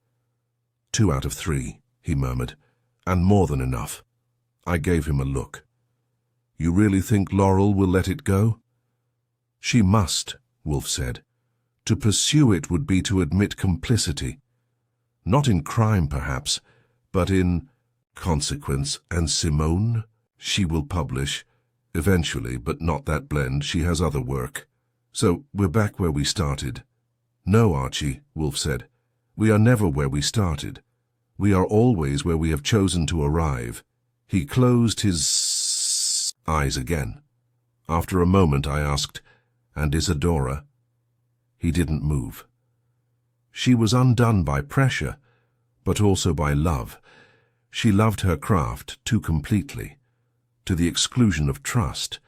2 out of 3, he murmured, and more than enough. I gave him a look. You really think Laurel will let it go? She must, Wolfe said. To pursue it would be to admit complicity. Not in crime, perhaps, but in consequence. And Simone? She will publish, eventually, but not that blend. She has other work. So we're back where we started. No, Archie, Wolfe said. We are never where we started. We are always where we have chosen to arrive. He closed his eyes again. After a moment I asked, and Isadora? He didn't move. She was undone by pressure, but also by love. She loved her craft too completely, to the exclusion of trust.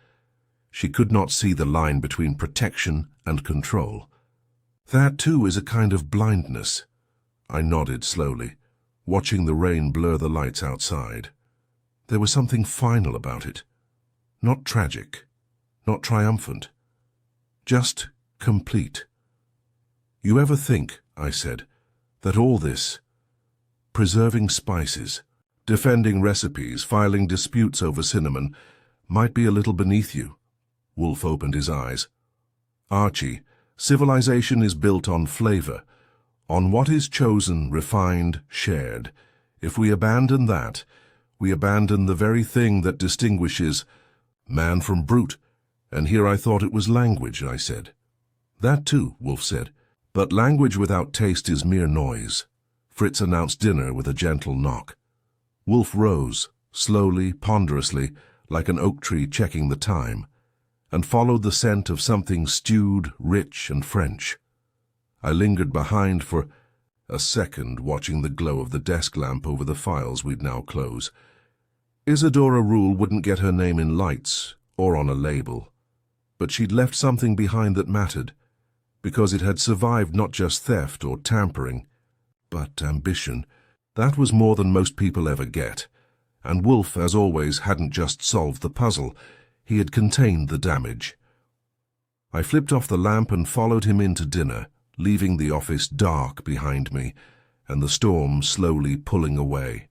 She could not see the line between protection and control. That, too, is a kind of blindness. I nodded slowly, watching the rain blur the lights outside. There was something final about it. Not tragic, not triumphant. Just complete. You ever think, I said, that all this, preserving spices, defending recipes, filing disputes over cinnamon, might be a little beneath you? Wolfe opened his eyes. Archie, civilization is built on flavor, on what is chosen, refined, shared. If we abandon that, we abandon the very thing that distinguishes man from brute. And here I thought it was language, I said. That too, Wolfe said. But language without taste is mere noise. Fritz announced dinner with a gentle knock. Wolfe rose, slowly, ponderously, like an oak tree checking the time, and followed the scent of something stewed, rich, and French. I lingered behind for a second, watching the glow of the desk lamp over the files we'd now close. Isadora Rule wouldn't get her name in lights or on a label, but she'd left something behind that mattered, because it had survived not just theft or tampering, but ambition. That was more than most people ever get, and Wolfe, as always, hadn't just solved the puzzle. He had contained the damage. I flipped off the lamp and followed him into dinner, leaving the office dark behind me and the storm slowly pulling away.